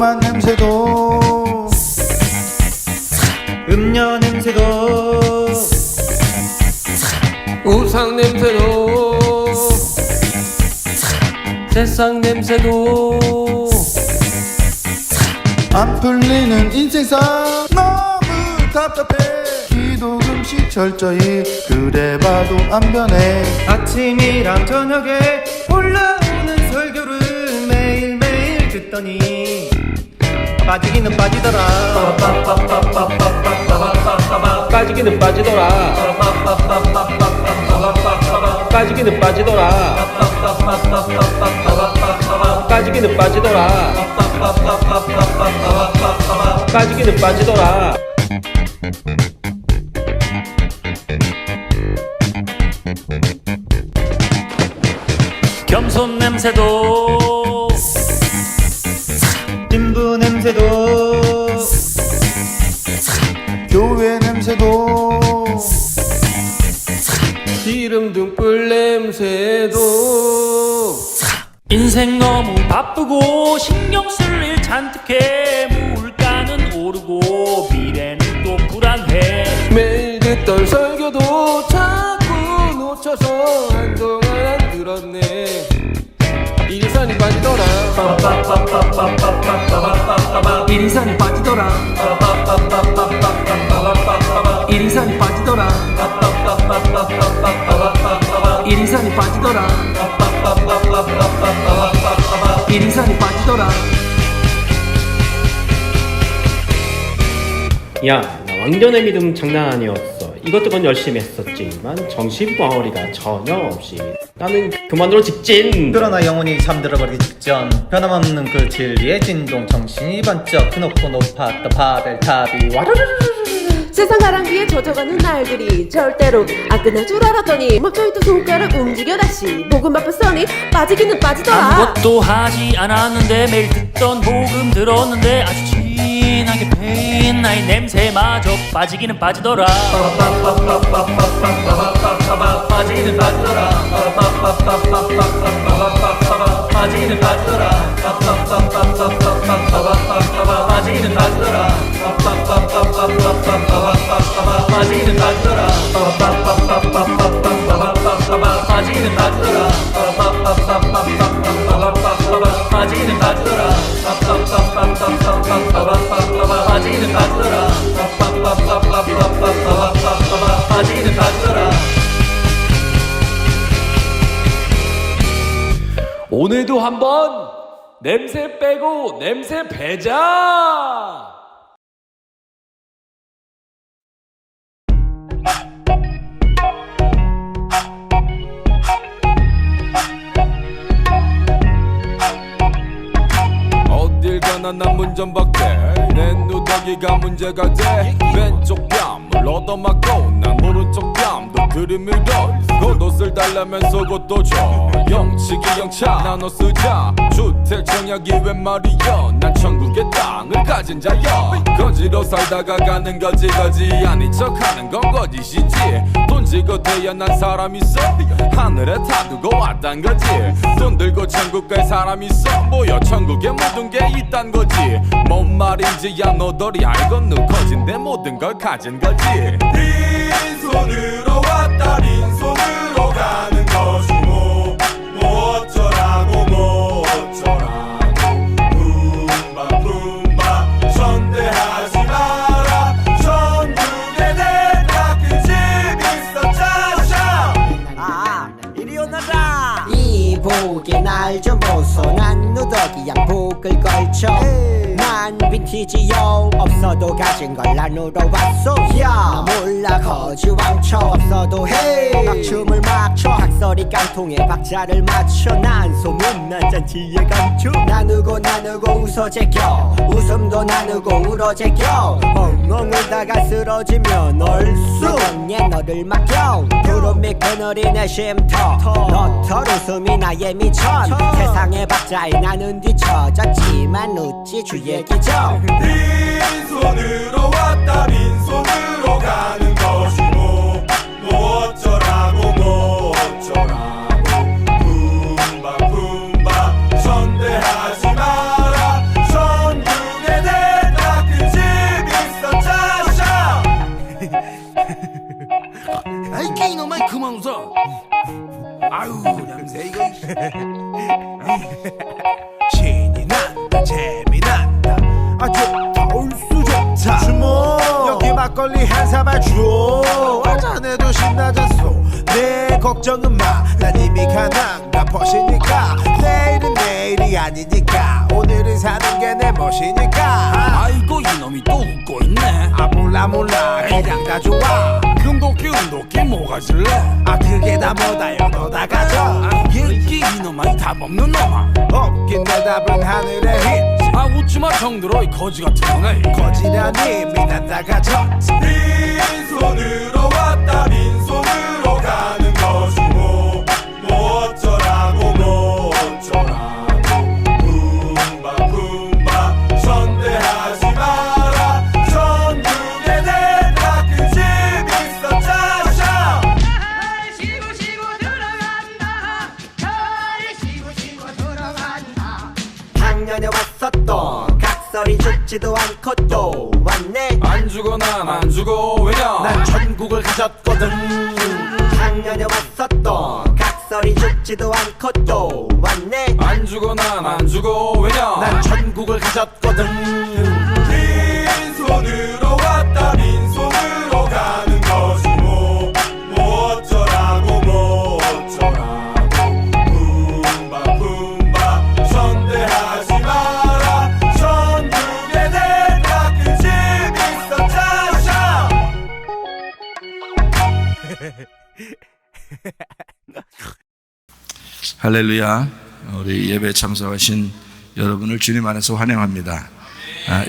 달콤한 냄새도 음료 냄새도 우상 냄새도 세상 냄새도 안 풀리는 인생사 너무 답답해 기도 금식 철저히 그래봐도 안 변해 아침이랑 저녁에 올라오는 설교를 매일매일 듣더니 빠지기는 빠지더라 빠지기는 빠지더라 빠지기는 빠지더라 빠지기는 빠지더라 빠지기는 빠지더라 겸손 냄새도 신부 냄새도 교회 냄새도 기름 등불 냄새도 인생 너무 바쁘고 신경 쓸 일 잔뜩해 물가는 오르고 미래는 또 불안해 매일 듣던 설교도 자꾸 놓쳐서 한동안 안 들었네 이리산이 빠지더라 이리산이 빠지더라 이리산이 빠지더라 이리산이 빠지더라 이리산이 빠지더라 야, 나 왕년의 믿음 장난 아니었어. 이것저것 열심히 했었지만 정신덩어리가 전혀 없이 나는 그만으로 직진. 그러나 영혼이 잠들어버리기 직전 변함없는 그 진리의 진동 정신이 번쩍 드높고 높았던 바벨탑이 와르르르 세상 가랑비에 젖어가는 날들이 절대로 안 끝날 줄 알았더니 멈춰있던 손가락 움직여 다시 복음 앞에 서니 빠지기는 빠지더라 아무것도 하지 않았는데 매일 듣던 복음 들었는데 아주 진하게 패인 나의 냄새마저 빠지기는 빠지더라 빠지기는 빠지더라 빠지기는 빠지더라 빠지기는 빠지더라 빠지기는 빠지더라 빠지기는 빠지더라 빠지기는 빠지더라 빠지기는 빠지더라 빠지기는 빠지더라 오늘도 한번 냄새 빼고 냄새 배자 어딜 가나 난 문전박대 내 누더기가 문제가 돼 왼쪽 뺨을 얻어맞고 난 오른쪽 뺨도 들이밀어 겉옷을 달라면 속옷도 줘 영치기 영차 나눠 쓰자 주택 청약이 웬 말이야 난 천국의 땅을 가진 자야 거지로 살다가 가는 거지 거지 아닌 척하는 건 거짓이지 돈 지고 태어난 사람 있어 하늘에 타두고 왔단 거지 돈 들고 천국 갈 사람 있어 뭐여 천국에 모든 게 있단 거지 뭔 말인지 야 너덜이 알겠누 거진데 모든 걸 가진 거지 빈손으로 왔다 빈손으로 가는 것이 뭐 어쩌라고 뭐 어쩌라고 품바 선대하지 마라 천국에 내 닦은 집 있어 짜샤 이리 오너라 이 복의 날 좀 보소 난 누더기 양복을 걸쳐 난 빈티지요 없어도 가진 걸 나누러 왔소 야 몰라 거지 왕처 없어도 해 막춤을 막춰 학설이 깡통에 박자를 맞춰 난 소문난 잔치에 감추 나누고 웃어 제껴 웃음도 나누고 울어 제껴 엉엉 울다가 쓰러지면 얼쑤 언니 너를 맡겨 구름 밑 그늘이 내 쉼터 너털 웃음이 나의 미천 세상의 박자에 나는 뒤처졌지만 웃지 주의 기적 빈손으로 왔다 빈손으로 가는 것이 뭐 어쩌라고 뭐 어쩌라고 품바 선대하지 마라 천국 아유 냄새 이거 신이 난다 재미 난다 아 좋다 올수 좋다 주모 여기 막걸리 한 사발 줘 자네도 신나졌소 내 걱정은 마난 이미 가난가 벗이니까 내일은 내일이 아니니까 오늘은 사는 게 내 멋이니까 아이고 이놈이 또 웃고 있네. 아 몰라 그냥 다 좋아 금도끼 은도끼 뭐가 질래? 아 그게 다 뭐다요 너 다 가져 얘기 이놈아 이 답 없는 놈아. 없긴 내 답은 하늘의 힘 아 웃지마 정들어 이 거지 같은 놈아. 거지라니 미난 다 가져 빈손으로 왔다 빈손으로 가는 거지 뭐 어쩌라고 뭐 어쩌라고 품바 선대하지 마라 전국에 내 닦은 집 있어 짜샤 쉬고 들어간다 쉬고 들어간다 작년에 왔었던 각설이 죽지도 않고 또 왔네 안 죽어 난 안 죽어 왜냐 난 전국을 가졌거든 작년에 왔었던 각설이 죽지도 않고 또 왔네 안 죽어 난 안 죽어 왜냐 난 전국을 가졌거든 빈손으로 왔다 빈손으로 가는 거지 뭐 어쩌라고 뭐 어쩌라고 품바 선대하지 마라 전국에 내 닦은 집 있어 짜샤 할렐루야. 우리 예배 참석하신 여러분을 주님 안에서 환영합니다.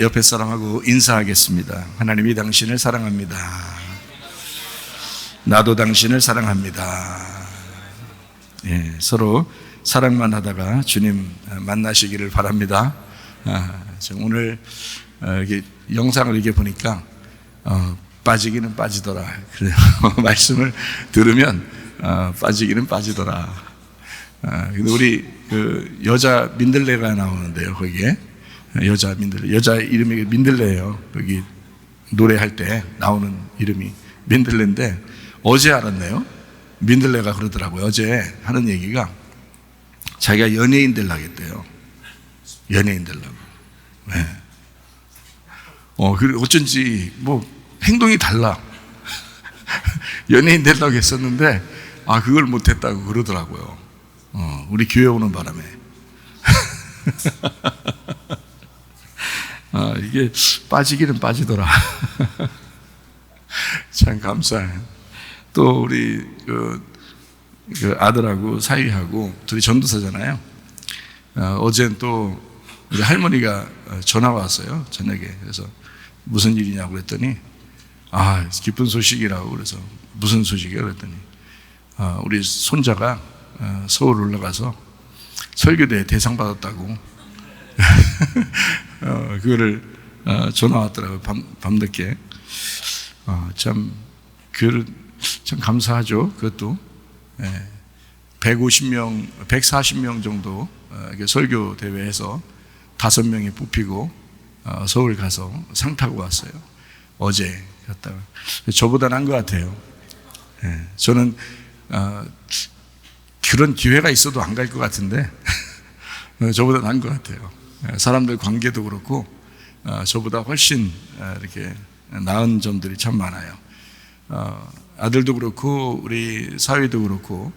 옆에 사람하고 인사하겠습니다. 하나님이 당신을 사랑합니다. 나도 당신을 사랑합니다. 예, 서로 사랑만 하다가 주님 만나시기를 바랍니다. 오늘 이렇게 영상을 이렇게 보니까 빠지기는 빠지더라. 그래요. 말씀을 들으면 빠지기는 빠지더라. 근데 우리 그 여자 민들레가 나오는데요. 거기에 여자 민들레, 여자 이름이 민들레예요. 여기 노래할 때 나오는 이름이 민들레인데 어제 알았네요. 민들레가 그러더라고요. 어제 하는 얘기가 자기가 연예인 되려고 했대요. 연예인 되려고. 네. 그리고 어쩐지 뭐 행동이 달라. 연예인 되려고 했었는데 그걸 못했다고 그러더라고요. 우리 교회 오는 바람에. 이게 빠지기는 빠지더라. 참 감사해. 또 우리 그 아들하고 사위하고 둘이 전도사잖아요. 어제는 또 우리 할머니가 전화가 왔어요. 저녁에. 그래서 무슨 일이냐고 그랬더니 기쁜 소식이라고 그래서 무슨 소식이야 그랬더니 우리 손자가 서울 올라가서 설교대에 대상 받았다고. 그거를 전화 왔더라고요. 밤늦게. 참 감사하죠. 그것도 150명, 140명 정도 설교 대회에서 5명이 뽑히고 서울 가서 상 타고 왔어요. 어제 갔다가. 저보다 난 것 같아요. 저는 그런 기회가 있어도 안 갈 것 같은데 저보다 난 것 같아요. 사람들 관계도 그렇고 저보다 훨씬 이렇게 나은 점들이 참 많아요. 아들도 그렇고 우리 사위도 그렇고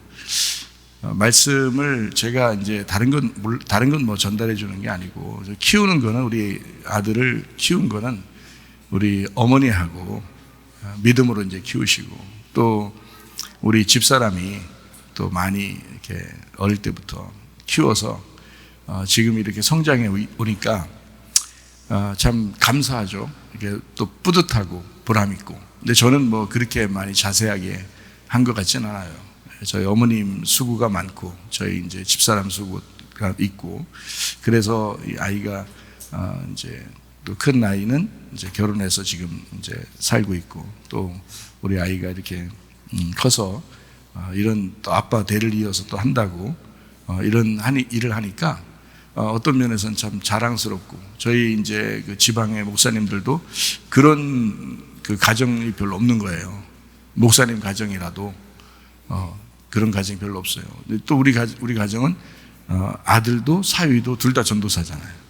말씀을 제가 이제 다른 건 뭐 전달해 주는 게 아니고 키우는 거는 우리 아들을 키운 거는 우리 어머니하고 믿음으로 이제 키우시고 또 우리 집사람이 또 많이 이렇게 어릴 때부터 키워서 지금 이렇게 성장해 오니까 참 감사하죠. 이게 또 뿌듯하고 보람 있고. 근데 저는 뭐 그렇게 많이 자세하게 한 것 같지는 않아요. 저희 어머님 수고가 많고 저희 이제 집사람 수고가 있고 그래서 이 아이가 이제 또 큰 나이는 이제 결혼해서 지금 이제 살고 있고 또 우리 아이가 이렇게 커서 이런 또 아빠 대를 이어서 또 한다고 이런 일을 하니까 어떤 면에서는 참 자랑스럽고 저희 이제 그 지방의 목사님들도 그런 그 가정이 별로 없는 거예요. 목사님 가정이라도 그런 가정이 별로 없어요. 근데 또 우리 가정은 아들도 사위도 둘 다 전도사잖아요.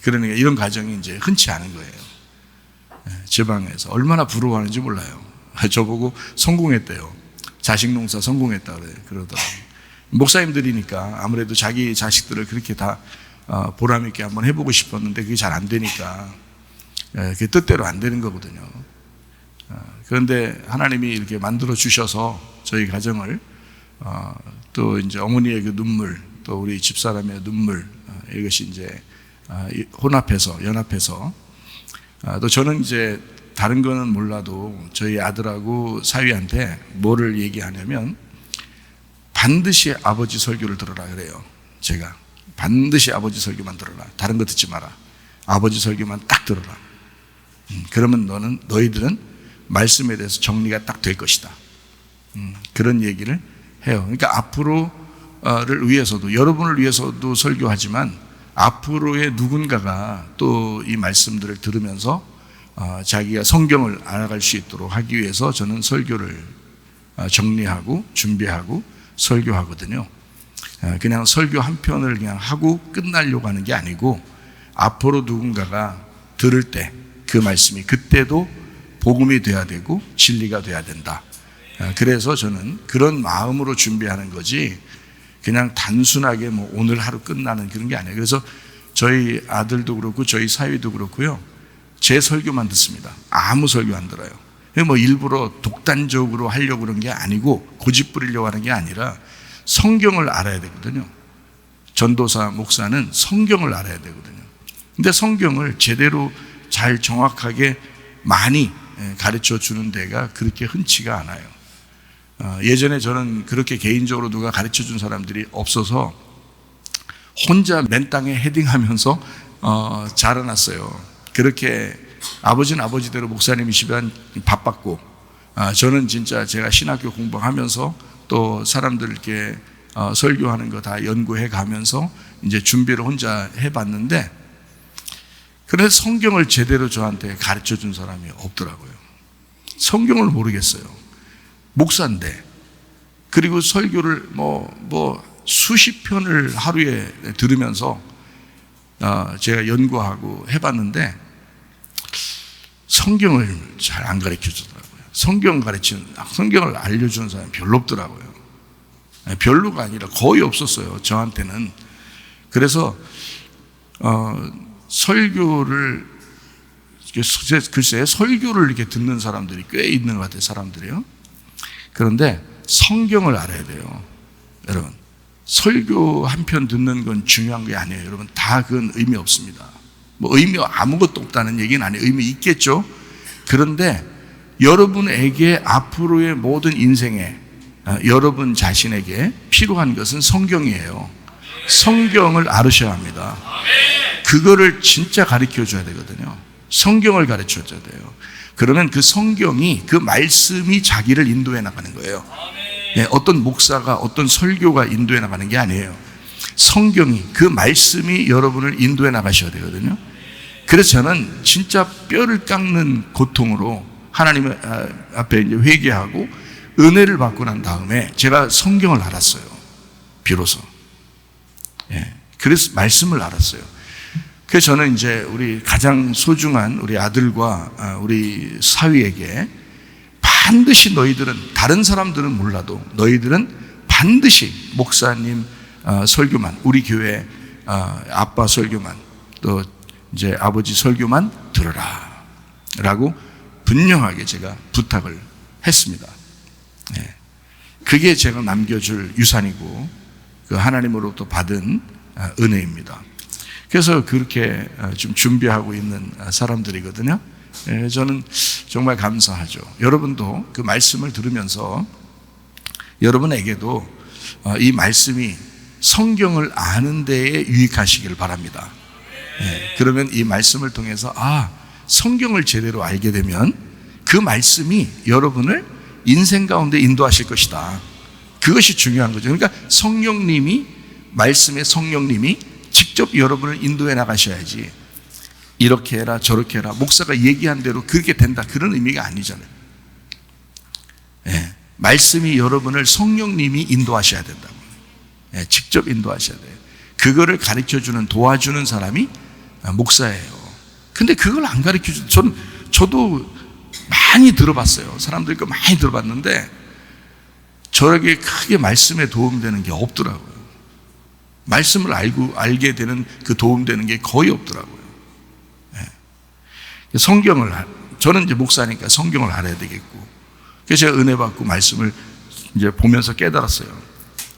그러니까 이런 가정이 이제 흔치 않은 거예요. 제 방에서 얼마나 부러워하는지 몰라요. 저보고 성공했대요. 자식 농사 성공했다 그러더라고요. 목사님들이니까 아무래도 자기 자식들을 그렇게 다 보람 있게 한번 해보고 싶었는데 그게 잘 안 되니까 그게 뜻대로 안 되는 거거든요. 그런데 하나님이 이렇게 만들어 주셔서 저희 가정을 또 이제 어머니의 그 눈물, 또 우리 집사람의 눈물, 이것이 이제 혼합해서 연합해서 또 저는 이제 다른 거는 몰라도 저희 아들하고 사위한테 뭐를 얘기하냐면 반드시 아버지 설교를 들어라 그래요. 제가 반드시 아버지 설교만 들어라. 다른 거 듣지 마라. 아버지 설교만 딱 들어라. 그러면 너희들은 말씀에 대해서 정리가 딱 될 것이다. 그런 얘기를 해요. 그러니까 앞으로를 위해서도, 여러분을 위해서도 설교하지만 앞으로의 누군가가 또 이 말씀들을 들으면서 자기가 성경을 알아갈 수 있도록 하기 위해서 저는 설교를 정리하고 준비하고 설교하거든요. 그냥 설교 한 편을 그냥 하고 끝나려고 하는 게 아니고 앞으로 누군가가 들을 때 그 말씀이 그때도 복음이 돼야 되고 진리가 돼야 된다. 그래서 저는 그런 마음으로 준비하는 거지 그냥 단순하게 뭐 오늘 하루 끝나는 그런 게 아니에요. 그래서 저희 아들도 그렇고 저희 사위도 그렇고요. 제 설교만 듣습니다. 아무 설교 안 들어요. 뭐 일부러 독단적으로 하려고 그런 게 아니고 고집 부리려고 하는 게 아니라 성경을 알아야 되거든요. 전도사, 목사는 성경을 알아야 되거든요. 근데 성경을 제대로 잘 정확하게 많이 가르쳐 주는 데가 그렇게 흔치가 않아요. 예전에 저는 그렇게 개인적으로 누가 가르쳐 준 사람들이 없어서 혼자 맨 땅에 헤딩하면서 자라났어요. 그렇게 아버지는 아버지대로 목사님이시면 바빴고 저는 진짜 제가 신학교 공부하면서 또 사람들 이렇게 설교하는 거 다 연구해 가면서 이제 준비를 혼자 해봤는데 그래서 성경을 제대로 저한테 가르쳐 준 사람이 없더라고요. 성경을 모르겠어요. 목사인데 그리고 설교를 뭐 수십 편을 하루에 들으면서 제가 연구하고 해봤는데 성경을 잘 안 가르쳐 주더라고요. 성경을 알려주는 사람이 별로 없더라고요. 별로가 아니라 거의 없었어요. 저한테는. 그래서 설교를 글쎄 설교를 이렇게 듣는 사람들이 꽤 있는 것 같아요. 사람들이요. 그런데 성경을 알아야 돼요. 여러분 설교 한 편 듣는 건 중요한 게 아니에요. 여러분 다 그건 의미 없습니다. 뭐 의미 아무것도 없다는 얘기는 아니에요. 의미 있겠죠. 그런데 여러분에게 앞으로의 모든 인생에 여러분 자신에게 필요한 것은 성경이에요. 성경을 알으셔야 합니다. 그거를 진짜 가르쳐 줘야 되거든요. 성경을 가르쳐 줘야 돼요. 그러면 그 성경이, 그 말씀이 자기를 인도해 나가는 거예요. 네, 어떤 목사가, 어떤 설교가 인도해 나가는 게 아니에요. 성경이, 그 말씀이 여러분을 인도해 나가셔야 되거든요. 그래서 저는 진짜 뼈를 깎는 고통으로 하나님 앞에 이제 회개하고 은혜를 받고 난 다음에 제가 성경을 알았어요. 비로소. 예, 그래서 말씀을 알았어요. 그래서 저는 이제 우리 가장 소중한 우리 아들과 우리 사위에게 반드시 너희들은, 다른 사람들은 몰라도 너희들은 반드시 목사님 설교만, 우리 교회 아빠 설교만, 또 이제 아버지 설교만 들어라 라고 분명하게 제가 부탁을 했습니다. 네. 그게 제가 남겨줄 유산이고 그 하나님으로부터 받은 은혜입니다. 그래서 그렇게 좀 준비하고 있는 사람들이거든요. 네, 저는 정말 감사하죠. 여러분도 그 말씀을 들으면서 여러분에게도 이 말씀이 성경을 아는 데에 유익하시길 바랍니다. 네, 그러면 이 말씀을 통해서 성경을 제대로 알게 되면 그 말씀이 여러분을 인생 가운데 인도하실 것이다. 그것이 중요한 거죠. 그러니까 성령님이, 말씀의 성령님이 직접 여러분을 인도해 나가셔야지 이렇게 해라 저렇게 해라 목사가 얘기한 대로 그렇게 된다 그런 의미가 아니잖아요. 네. 말씀이 여러분을 성령님이 인도하셔야 된다고. 예, 직접 인도하셔야 돼요. 그거를 가르쳐주는, 도와주는 사람이 목사예요. 근데 그걸 안 가르쳐주는, 저도 많이 들어봤어요. 사람들 거 많이 들어봤는데 저에게 크게 말씀에 도움되는 게 없더라고요. 말씀을 알게 되는 그 도움되는 게 거의 없더라고요. 예. 저는 이제 목사니까 성경을 알아야 되겠고, 그래서 제가 은혜 받고 말씀을 이제 보면서 깨달았어요.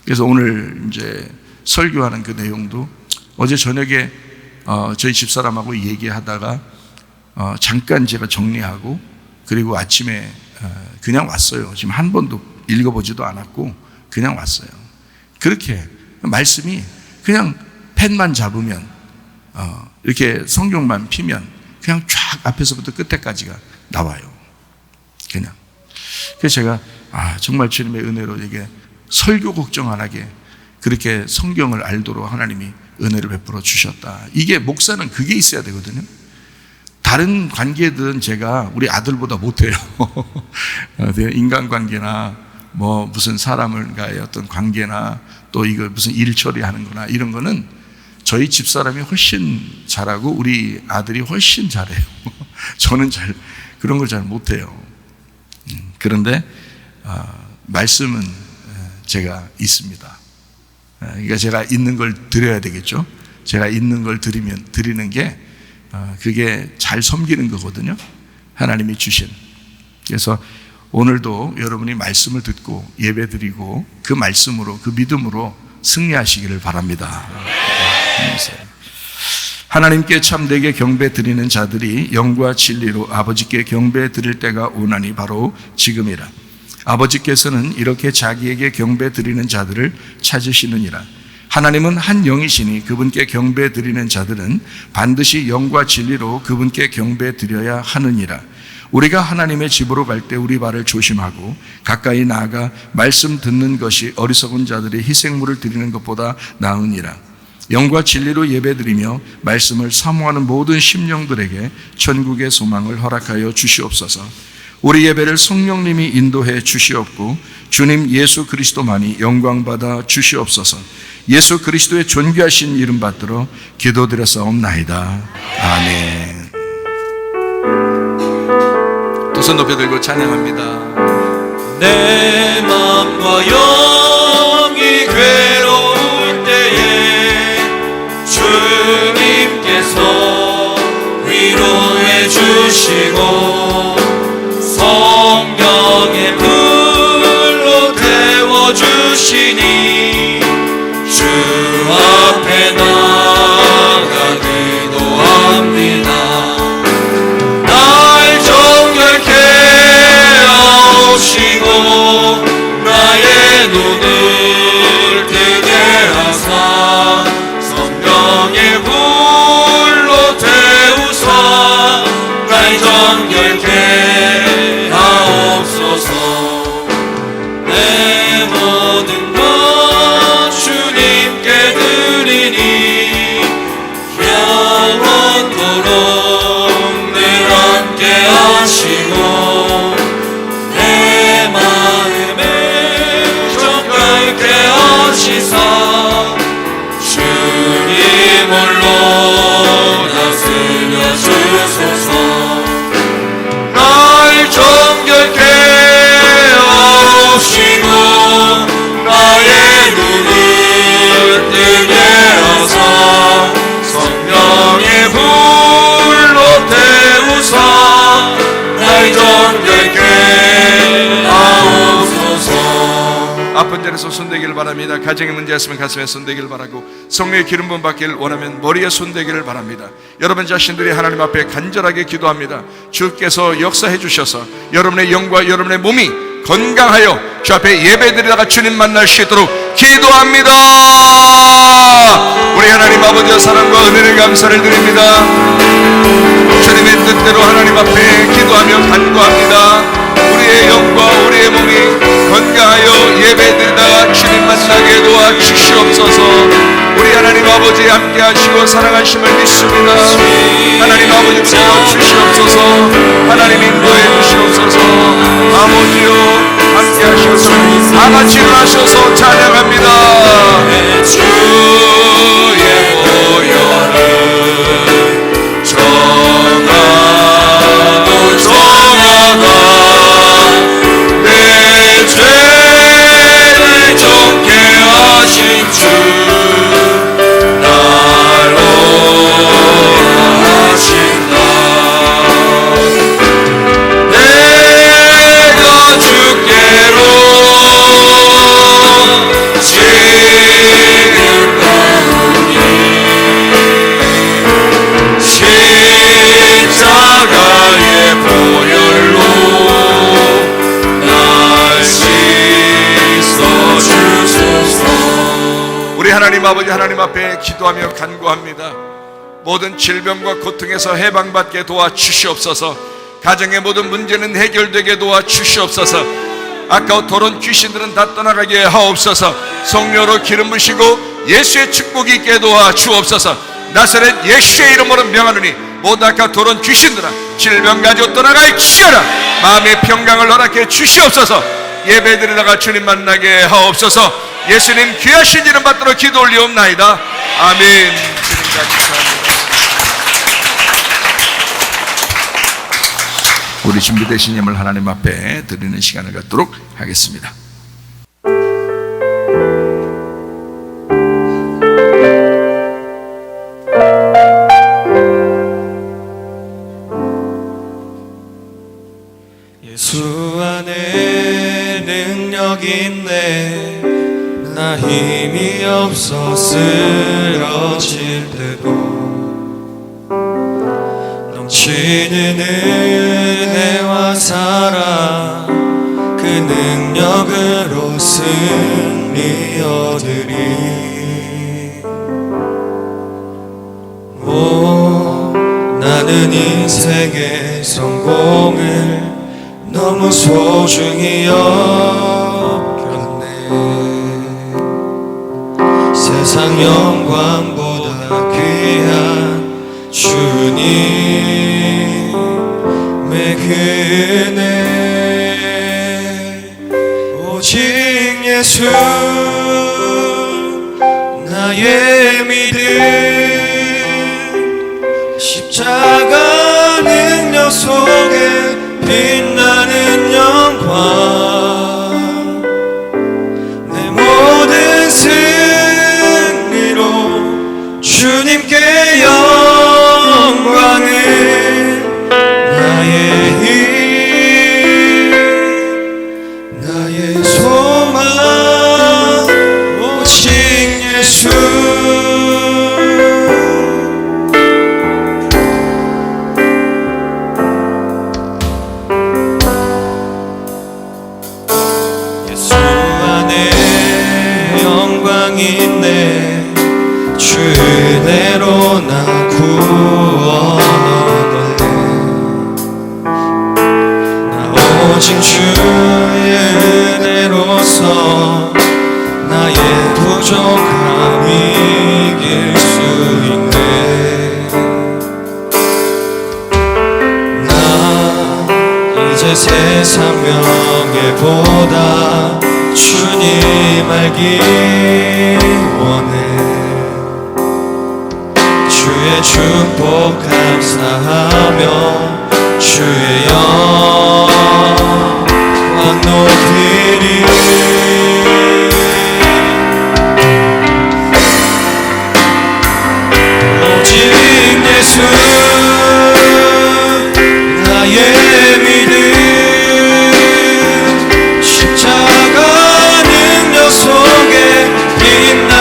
그래서 오늘 이제 설교하는 그 내용도 어제 저녁에 저희 집사람하고 얘기하다가 잠깐 제가 정리하고, 그리고 아침에 그냥 왔어요. 지금 한 번도 읽어보지도 않았고 그냥 왔어요. 그렇게 말씀이 그냥 펜만 잡으면, 이렇게 성경만 피면 그냥 쫙 앞에서부터 끝에까지가 나와요. 그냥. 그래서 제가 정말 주님의 은혜로 이게 설교 걱정 안 하게 그렇게 성경을 알도록 하나님이 은혜를 베풀어 주셨다. 이게 목사는 그게 있어야 되거든요. 다른 관계들은 제가 우리 아들보다 못해요. 인간관계나 뭐 무슨 사람과의 어떤 관계나 또 이거 무슨 일 처리하는 거나 이런 거는 저희 집사람이 훨씬 잘하고 우리 아들이 훨씬 잘해요. 저는 그런 걸 잘 못해요. 그런데 말씀은 제가 있습니다. 그러니까 제가 있는 걸 드려야 되겠죠. 제가 있는 걸 드리는 게 그게 잘 섬기는 거거든요. 하나님이 주신. 그래서 오늘도 여러분이 말씀을 듣고 예배 드리고 그 말씀으로, 그 믿음으로 승리하시기를 바랍니다. 하나님께 참되게 경배 드리는 자들이 영과 진리로 아버지께 경배 드릴 때가 오나니 바로 지금이라. 아버지께서는 이렇게 자기에게 경배 드리는 자들을 찾으시느니라. 하나님은 한 영이시니 그분께 경배 드리는 자들은 반드시 영과 진리로 그분께 경배 드려야 하느니라. 우리가 하나님의 집으로 갈 때 우리 발을 조심하고 가까이 나아가 말씀 듣는 것이 어리석은 자들의 희생물을 드리는 것보다 나으니라. 영과 진리로 예배드리며 말씀을 사모하는 모든 심령들에게 천국의 소망을 허락하여 주시옵소서. 우리 예배를 성령님이 인도해 주시옵고 주님 예수 그리스도만이 영광받아 주시옵소서. 예수 그리스도의 존귀하신 이름 받들어 기도드렸사옵나이다. 아멘. 두 손 높여 들고 찬양합니다. 내 맘과 영이 괴로울 때에 주님께서 위로해 주시고 성령의 불로 태워주시니 주 앞에 나가 기도합니다. 날 정결케 하시고 나의 눈을 뜨게 하사 성령의 불로 태우사 날 정결케 하옵소서. 내 모든 것 주님께 드리니 영원토록 늘 함께 하시고 내 마음에 정결케 하시사 주님 홀로 다스려 주소서. 날 정결케 하시고 나의 눈을 뜨게 하사 성령의 불로 태우사 날 정결케 하옵소서. 아픈 자리에서 손대기를 바랍니다. 가정에 문제 있으면 가슴에 손대기를 바라고 성령의 기름 부음 받기를 원하면 머리에 손대기를 바랍니다. 여러분 자신들이 하나님 앞에 간절하게 기도합니다. 주께서 역사해 주셔서 여러분의 영과 여러분의 몸이 건강하여 주 앞에 예배드리다가 주님 만날 수 있도록 기도합니다. 우리 하나님 아버지의 사랑과 은혜를 감사를 드립니다. 주님의 뜻대로 하나님 앞에 기도하며 간구합니다. 우리의 영과 우리의 몸이 건강하여 예배드리다가 주님 만나게 도와주시옵소서. 우리 하나님 아버지 함께 하시고 사랑하심을 믿습니다. 하나님 아버지 불러주시옵소서. 하나님 인도해 주시옵소서. 아버지요 함께 하셔서 다 같이 일어나셔서 찬양합니다. 주의 보혈은 정하고 정하다 내 죄를 정케 하신 주 날로 하신다. 내가 주께로 지금 가오니 십자가의 보혈로 날 씻어주소서. 우리 하나님 아버지, 하나님 앞에 기도하며 간구합니다. 모든 질병과 고통에서 해방받게 도와주시옵소서. 가정의 모든 문제는 해결되게 도와주시옵소서. 아까우토록 귀신들은 다 떠나가게 하옵소서. 성령으로 기름 부시고 예수의 축복이 있게 도와주옵소서. 나사렛 예수의 이름으로 명하노니 모든 아까우토록 귀신들아 질병 가지고 떠나갈지어다. 마음의 평강을 허락해 주시옵소서. 예배드리다가 주님 만나게 하옵소서. 예수님 귀하신 이름 받들어 기도 올리옵나이다. 아멘. 주님 감사합니다. 우리 준비되신 예물 하나님 앞에 드리는 시간을 갖도록 하겠습니다. 예수 안에 능력이 있네. 나 힘이 없어 쓰러질 때도 넘치는 은혜와 사랑 그 능력으로 승리 얻으리. 오, 나는 인생의 성공을 너무 소중히 여겼네. 세상 영광보다 귀한 주님의 그 은혜. 오직 예수 나의 믿음. 십자가 능력 속에 빛나는 영광. 내 모든 승리로 주님께 영광을. 나의 힘 나의 소망 오직 예수. 있네. 주 은혜로 나 구원 얻었네. 나 오직 주의 은혜로서 나의 부족함 이길 수 있네. 나 이제 세상 명예보다 주님 알기 원해. 주의 축복 감사하며 주의 영광 높이리. 오직 예수 나의 믿음. 십자가 속에 빛나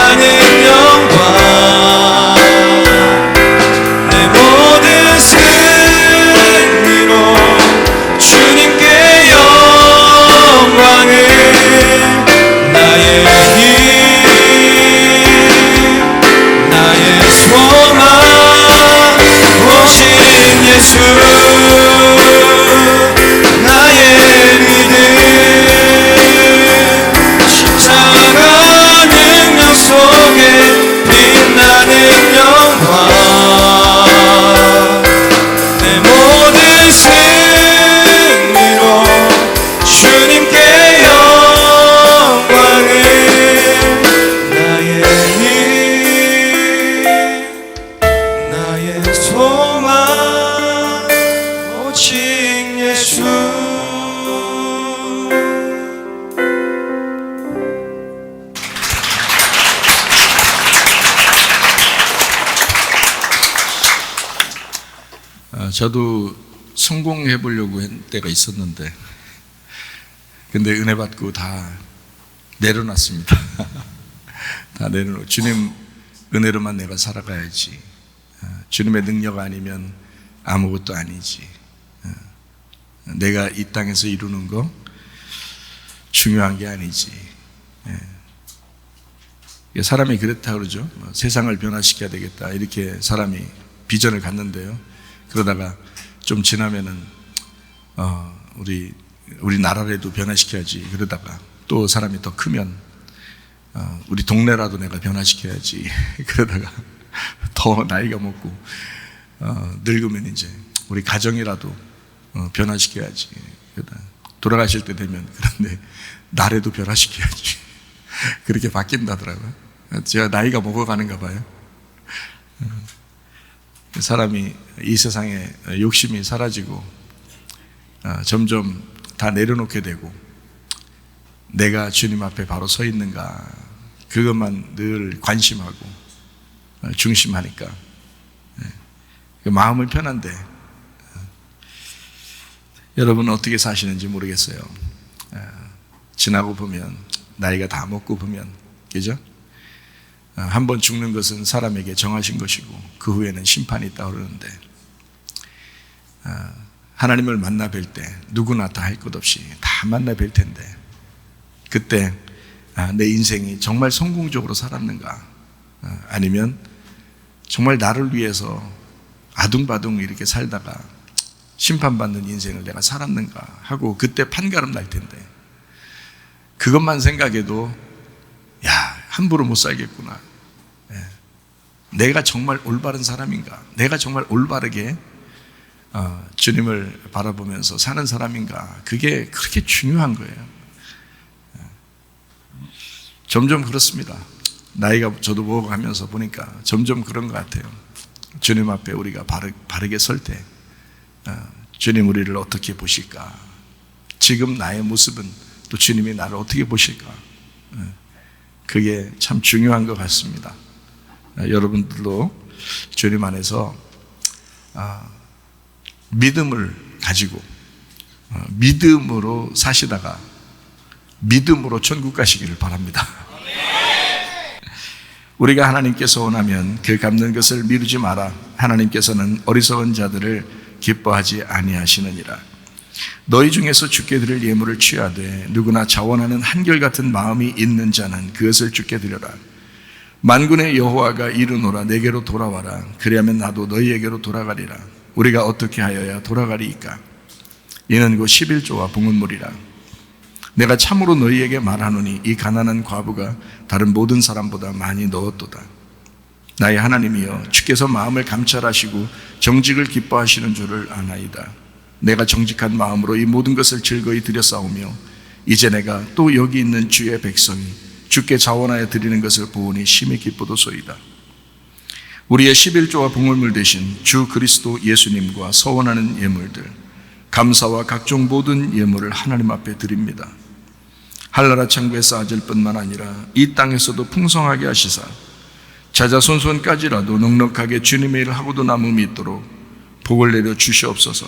저도 성공해 보려고 한 때가 있었는데, 근데 은혜 받고 다 내려놨습니다. 다 내려놓고 주님 은혜로만 내가 살아가야지. 주님의 능력 아니면 아무것도 아니지. 내가 이 땅에서 이루는 거 중요한 게 아니지. 사람이 그렇다 그러죠. 세상을 변화시켜야 되겠다 이렇게 사람이 비전을 갖는데요. 그러다가 좀 지나면은 우리 나라라도 변화시켜야지. 그러다가 또 사람이 더 크면 우리 동네라도 내가 변화시켜야지. 그러다가 더 나이가 먹고 늙으면 이제 우리 가정이라도 변화시켜야지. 그러다 돌아가실 때 되면 그런데 나라도 변화시켜야지. 그렇게 바뀐다더라고요. 제가 나이가 먹어가는가 봐요. 사람이 이 세상에 욕심이 사라지고 점점 다 내려놓게 되고, 내가 주님 앞에 바로 서 있는가 그것만 늘 관심하고 중심하니까 마음은 편한데, 여러분은 어떻게 사시는지 모르겠어요. 지나고 보면, 나이가 다 먹고 보면, 그죠? 한번 죽는 것은 사람에게 정하신 것이고 그 후에는 심판이 있다고 그러는데, 하나님을 만나 뵐 때 누구나 다 할 것 없이 다 만나 뵐 텐데, 그때 내 인생이 정말 성공적으로 살았는가, 아니면 정말 나를 위해서 아둥바둥 이렇게 살다가 심판받는 인생을 내가 살았는가 하고 그때 판가름 날 텐데, 그것만 생각해도 함부로 못 살겠구나. 내가 정말 올바른 사람인가, 내가 정말 올바르게 주님을 바라보면서 사는 사람인가, 그게 그렇게 중요한 거예요. 점점 그렇습니다. 나이가 저도 먹어가면서 보니까 점점 그런 것 같아요. 주님 앞에 우리가 바르게 설 때 주님 우리를 어떻게 보실까, 지금 나의 모습은 또 주님이 나를 어떻게 보실까, 그게 참 중요한 것 같습니다. 여러분들도 주님 안에서 믿음을 가지고 믿음으로 사시다가 믿음으로 천국 가시기를 바랍니다. 우리가 하나님께서 원하면 그 갚는 것을 미루지 마라. 하나님께서는 어리석은 자들을 기뻐하지 아니하시느니라. 너희 중에서 주께 드릴 예물을 취하되 누구나 자원하는 한결같은 마음이 있는 자는 그것을 주께 드려라. 만군의 여호와가 이르노라. 내게로 돌아와라. 그리하면 나도 너희에게로 돌아가리라. 우리가 어떻게 하여야 돌아가리이까? 이는 곧 11조와 봉헌물이라. 내가 참으로 너희에게 말하노니 이 가난한 과부가 다른 모든 사람보다 많이 넣었도다. 나의 하나님이여, 주께서 마음을 감찰하시고 정직을 기뻐하시는 줄을 아나이다. 내가 정직한 마음으로 이 모든 것을 즐거이 드렸사오며 이제 내가 또 여기 있는 주의 백성이 주께 자원하여 드리는 것을 보오니 심히 기쁘도소이다. 우리의 11조와 봉헌물 대신 주 그리스도 예수님과 서원하는 예물들, 감사와 각종 모든 예물을 하나님 앞에 드립니다. 한나라 창고에 쌓아질 뿐만 아니라 이 땅에서도 풍성하게 하시사 자자손손까지라도 넉넉하게 주님의 일을 하고도 남음이 있도록 복을 내려 주시옵소서.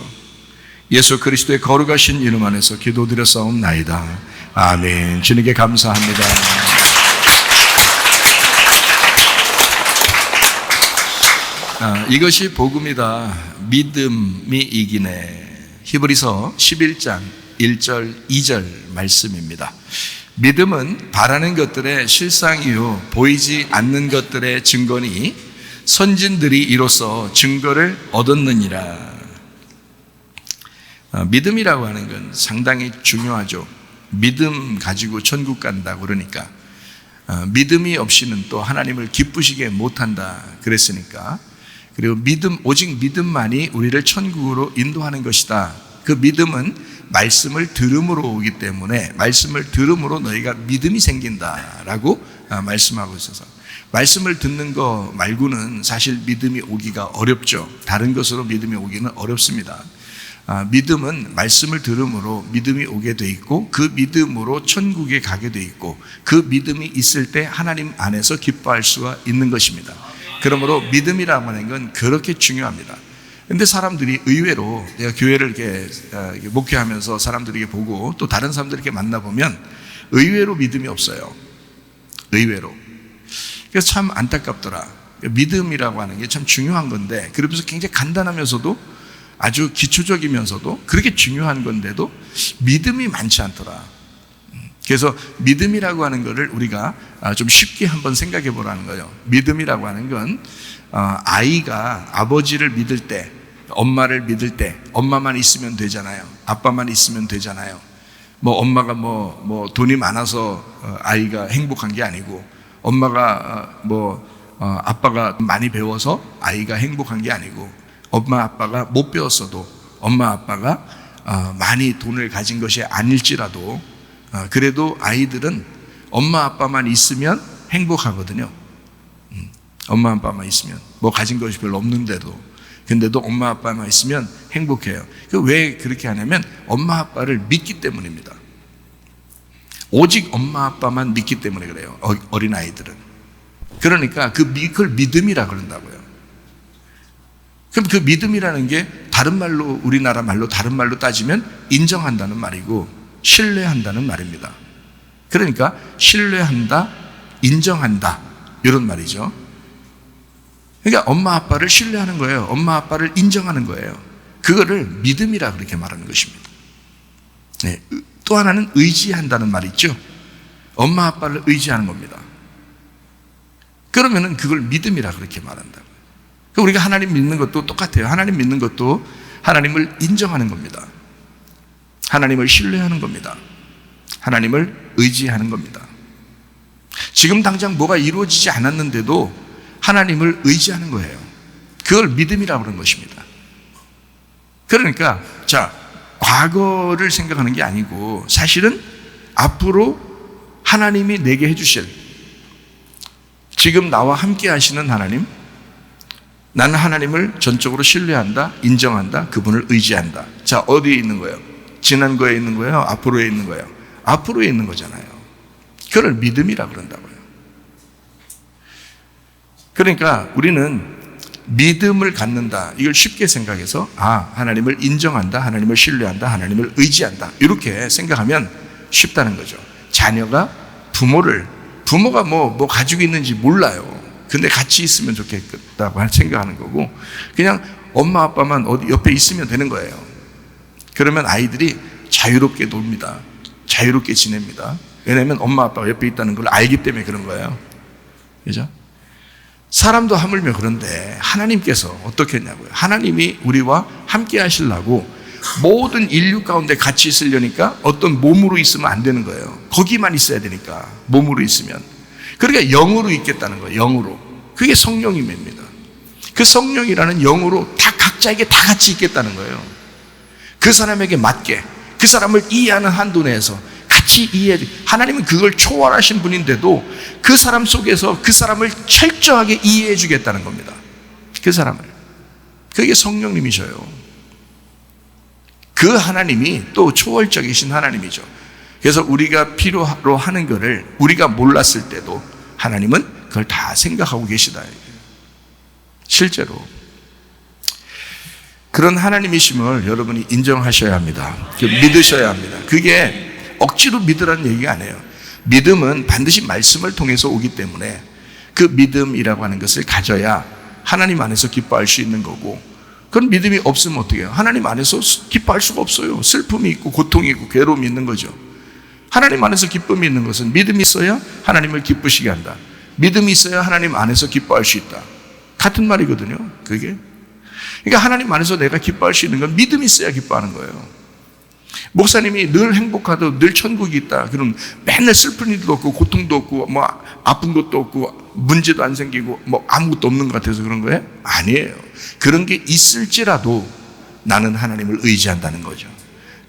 예수 그리스도의 거룩하신 이름 안에서 기도드렸사옵나이다. 아멘. 주님께 감사합니다. 이것이 복음이다. 믿음이 이기네. 히브리서 11장 1절 2절 말씀입니다. 믿음은 바라는 것들의 실상이요 보이지 않는 것들의 증거니 선진들이 이로써 증거를 얻었느니라. 믿음이라고 하는 건 상당히 중요하죠. 믿음 가지고 천국 간다 그러니까 믿음이 없이는 또 하나님을 기쁘시게 못한다 그랬으니까, 그리고 오직 믿음만이 우리를 천국으로 인도하는 것이다. 그 믿음은 말씀을 들음으로 오기 때문에 말씀을 들음으로 너희가 믿음이 생긴다라고 말씀하고 있어서, 말씀을 듣는 거 말고는 사실 믿음이 오기가 어렵죠. 다른 것으로 믿음이 오기는 어렵습니다. 믿음은 말씀을 들음으로 믿음이 오게 돼 있고 그 믿음으로 천국에 가게 돼 있고 그 믿음이 있을 때 하나님 안에서 기뻐할 수가 있는 것입니다. 그러므로 믿음이라고 하는 건 그렇게 중요합니다. 근데 사람들이 의외로 내가 교회를 이렇게 목회하면서 사람들에게 보고 또 다른 사람들 이렇게 만나보면 의외로 믿음이 없어요. 의외로. 그래서 참 안타깝더라. 믿음이라고 하는 게 참 중요한 건데, 그러면서 굉장히 간단하면서도 아주 기초적이면서도 그렇게 중요한 건데도 믿음이 많지 않더라. 그래서 믿음이라고 하는 것을 우리가 좀 쉽게 한번 생각해 보라는 거예요. 믿음이라고 하는 건 아이가 아버지를 믿을 때, 엄마를 믿을 때, 엄마만 있으면 되잖아요. 아빠만 있으면 되잖아요. 뭐 엄마가 뭐 돈이 많아서 아이가 행복한 게 아니고, 엄마가 아빠가 많이 배워서 아이가 행복한 게 아니고, 엄마 아빠가 못 배웠어도 엄마 아빠가 많이 돈을 가진 것이 아닐지라도 그래도 아이들은 엄마 아빠만 있으면 행복하거든요. 엄마 아빠만 있으면, 뭐 가진 것이 별로 없는데도, 근데도 엄마 아빠만 있으면 행복해요. 왜 그렇게 하냐면 엄마 아빠를 믿기 때문입니다. 오직 엄마 아빠만 믿기 때문에 그래요. 어린아이들은. 그러니까 그걸 믿음이라 그런다고요. 그럼 그 믿음이라는 게 다른 말로, 우리나라 말로 다른 말로 따지면 인정한다는 말이고 신뢰한다는 말입니다. 그러니까 신뢰한다, 인정한다, 이런 말이죠. 그러니까 엄마 아빠를 신뢰하는 거예요. 엄마 아빠를 인정하는 거예요. 그거를 믿음이라 그렇게 말하는 것입니다. 네. 또 하나는 의지한다는 말이 있죠. 엄마 아빠를 의지하는 겁니다. 그러면은 그걸 믿음이라 그렇게 말한다고요. 우리가 하나님 믿는 것도 똑같아요. 하나님 믿는 것도 하나님을 인정하는 겁니다. 하나님을 신뢰하는 겁니다. 하나님을 의지하는 겁니다. 지금 당장 뭐가 이루어지지 않았는데도 하나님을 의지하는 거예요. 그걸 믿음이라고 그러는 것입니다. 그러니까 과거를 생각하는 게 아니고 사실은 앞으로 하나님이 내게 해주실, 지금 나와 함께 하시는 하나님, 나는 하나님을 전적으로 신뢰한다, 인정한다, 그분을 의지한다. 어디에 있는 거예요? 지난 거에 있는 거예요? 앞으로에 있는 거예요? 앞으로에 있는 거잖아요. 그걸 믿음이라 그런다고요. 그러니까 우리는 믿음을 갖는다, 이걸 쉽게 생각해서 하나님을 인정한다, 하나님을 신뢰한다, 하나님을 의지한다, 이렇게 생각하면 쉽다는 거죠. 자녀가 부모가 뭐 가지고 있는지 몰라요. 근데 같이 있으면 좋겠다고 생각하는 거고, 그냥 엄마 아빠만 어디 옆에 있으면 되는 거예요. 그러면 아이들이 자유롭게 놉니다. 자유롭게 지냅니다. 왜냐하면 엄마 아빠가 옆에 있다는 걸 알기 때문에 그런 거예요. 그죠? 사람도 하물며 그런데 하나님께서 어떻게 했냐고요. 하나님이 우리와 함께 하시려고 모든 인류 가운데 같이 있으려니까 어떤 몸으로 있으면 안 되는 거예요. 거기만 있어야 되니까, 몸으로 있으면. 그러니까 영으로 있겠다는 거예요. 영으로. 그게 성령님입니다. 그 성령이라는 영으로 다 각자에게 다 같이 있겠다는 거예요. 그 사람에게 맞게, 그 사람을 이해하는 한도 내에서 같이 이해해. 하나님은 그걸 초월하신 분인데도 그 사람 속에서 그 사람을 철저하게 이해해 주겠다는 겁니다. 그 사람을. 그게 성령님이셔요. 그 하나님이 또 초월적이신 하나님이죠. 그래서 우리가 필요로 하는 것을 우리가 몰랐을 때도 하나님은 그걸 다 생각하고 계시다. 실제로 그런 하나님이심을 여러분이 인정하셔야 합니다. 믿으셔야 합니다. 그게 억지로 믿으라는 얘기가 아니에요. 믿음은 반드시 말씀을 통해서 오기 때문에 그 믿음이라고 하는 것을 가져야 하나님 안에서 기뻐할 수 있는 거고, 그런 믿음이 없으면 어떻게 해요? 하나님 안에서 기뻐할 수가 없어요. 슬픔이 있고 고통이 있고 괴로움이 있는 거죠. 하나님 안에서 기쁨이 있는 것은 믿음이 있어야 하나님을 기쁘시게 한다. 믿음이 있어야 하나님 안에서 기뻐할 수 있다. 같은 말이거든요, 그게. 그러니까 하나님 안에서 내가 기뻐할 수 있는 건 믿음이 있어야 기뻐하는 거예요. 목사님이 늘 행복하고 늘 천국이 있다, 그럼 맨날 슬픈 일도 없고 고통도 없고 뭐 아픈 것도 없고 문제도 안 생기고 뭐 아무것도 없는 것 같아서 그런 거예요? 아니에요. 그런 게 있을지라도 나는 하나님을 의지한다는 거죠.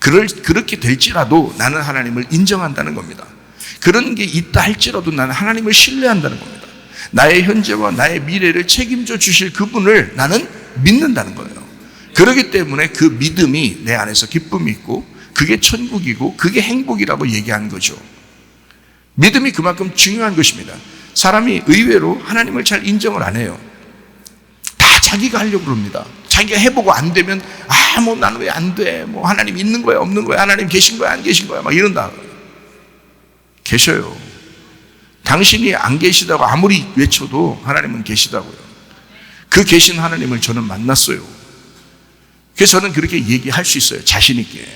그렇게 될지라도 나는 하나님을 인정한다는 겁니다. 그런 게 있다 할지라도 나는 하나님을 신뢰한다는 겁니다. 나의 현재와 나의 미래를 책임져 주실 그분을 나는 믿는다는 거예요. 그렇기 때문에 그 믿음이 내 안에서 기쁨이 있고 그게 천국이고 그게 행복이라고 얘기하는 거죠. 믿음이 그만큼 중요한 것입니다. 사람이 의외로 하나님을 잘 인정을 안 해요. 다 자기가 하려고 그럽니다. 자기가 해보고 안 되면 뭐 나는 왜 안 돼? 뭐 하나님 있는 거야 없는 거야? 하나님 계신 거야 안 계신 거야? 막 이런다. 계셔요. 당신이 안 계시다고 아무리 외쳐도 하나님은 계시다고요. 그 계신 하나님을 저는 만났어요. 그래서 저는 그렇게 얘기할 수 있어요. 자신 있게.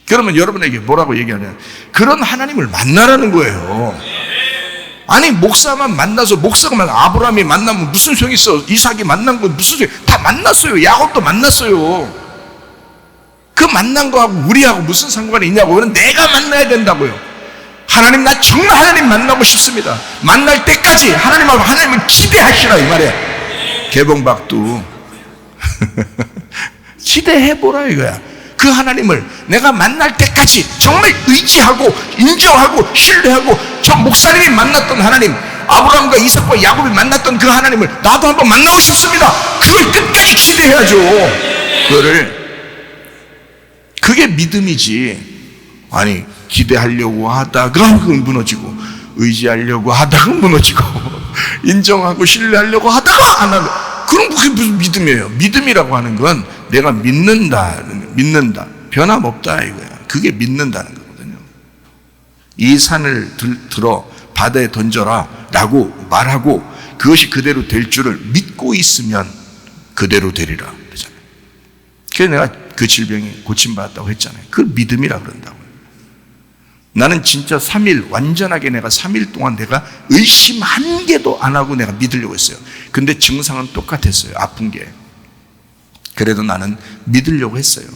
그러면 여러분에게 뭐라고 얘기하냐? 그런 하나님을 만나라는 거예요. 아니 목사만 만나서 목사가 아브라함이 만나면 무슨 소용이 있어? 이삭이 만난 건 무슨 소용? 다 만났어요. 야곱도 만났어요. 그 만난 거하고 우리하고 무슨 상관이 있냐고. 그건 내가 만나야 된다고요. 하나님 나 정말 하나님 만나고 싶습니다. 만날 때까지 하나님하고 하나님을 기대하시라 이 말이야. 개봉박두 기대해보라 이거야. 그 하나님을 내가 만날 때까지 정말 의지하고 인정하고 신뢰하고 저 목사님이 만났던 하나님, 아브라함과 이삭과 야곱이 만났던 그 하나님을 나도 한번 만나고 싶습니다. 그걸 끝까지 기대해야죠. 그게 믿음이지. 아니 기대하려고 하다가 무너지고, 의지하려고 하다가 무너지고, 인정하고 신뢰하려고 하다가 안 하고, 그럼 그게 무슨 믿음이에요? 믿음이라고 하는 건 내가 믿는다, 변함없다 이거야. 그게 믿는다는 거거든요. 이 산을 들어 바다에 던져라 라고 말하고 그것이 그대로 될 줄을 믿고 있으면 그대로 되리라 그러잖아요. 그래서 내가 그 질병이 고침받았다고 했잖아요. 그걸 믿음이라 그런다고요. 나는 진짜 3일 완전하게 내가 3일 동안 내가 의심 한 개도 안 하고 내가 믿으려고 했어요. 근데 증상은 똑같았어요. 아픈 게. 그래도 나는 믿으려고 했어요.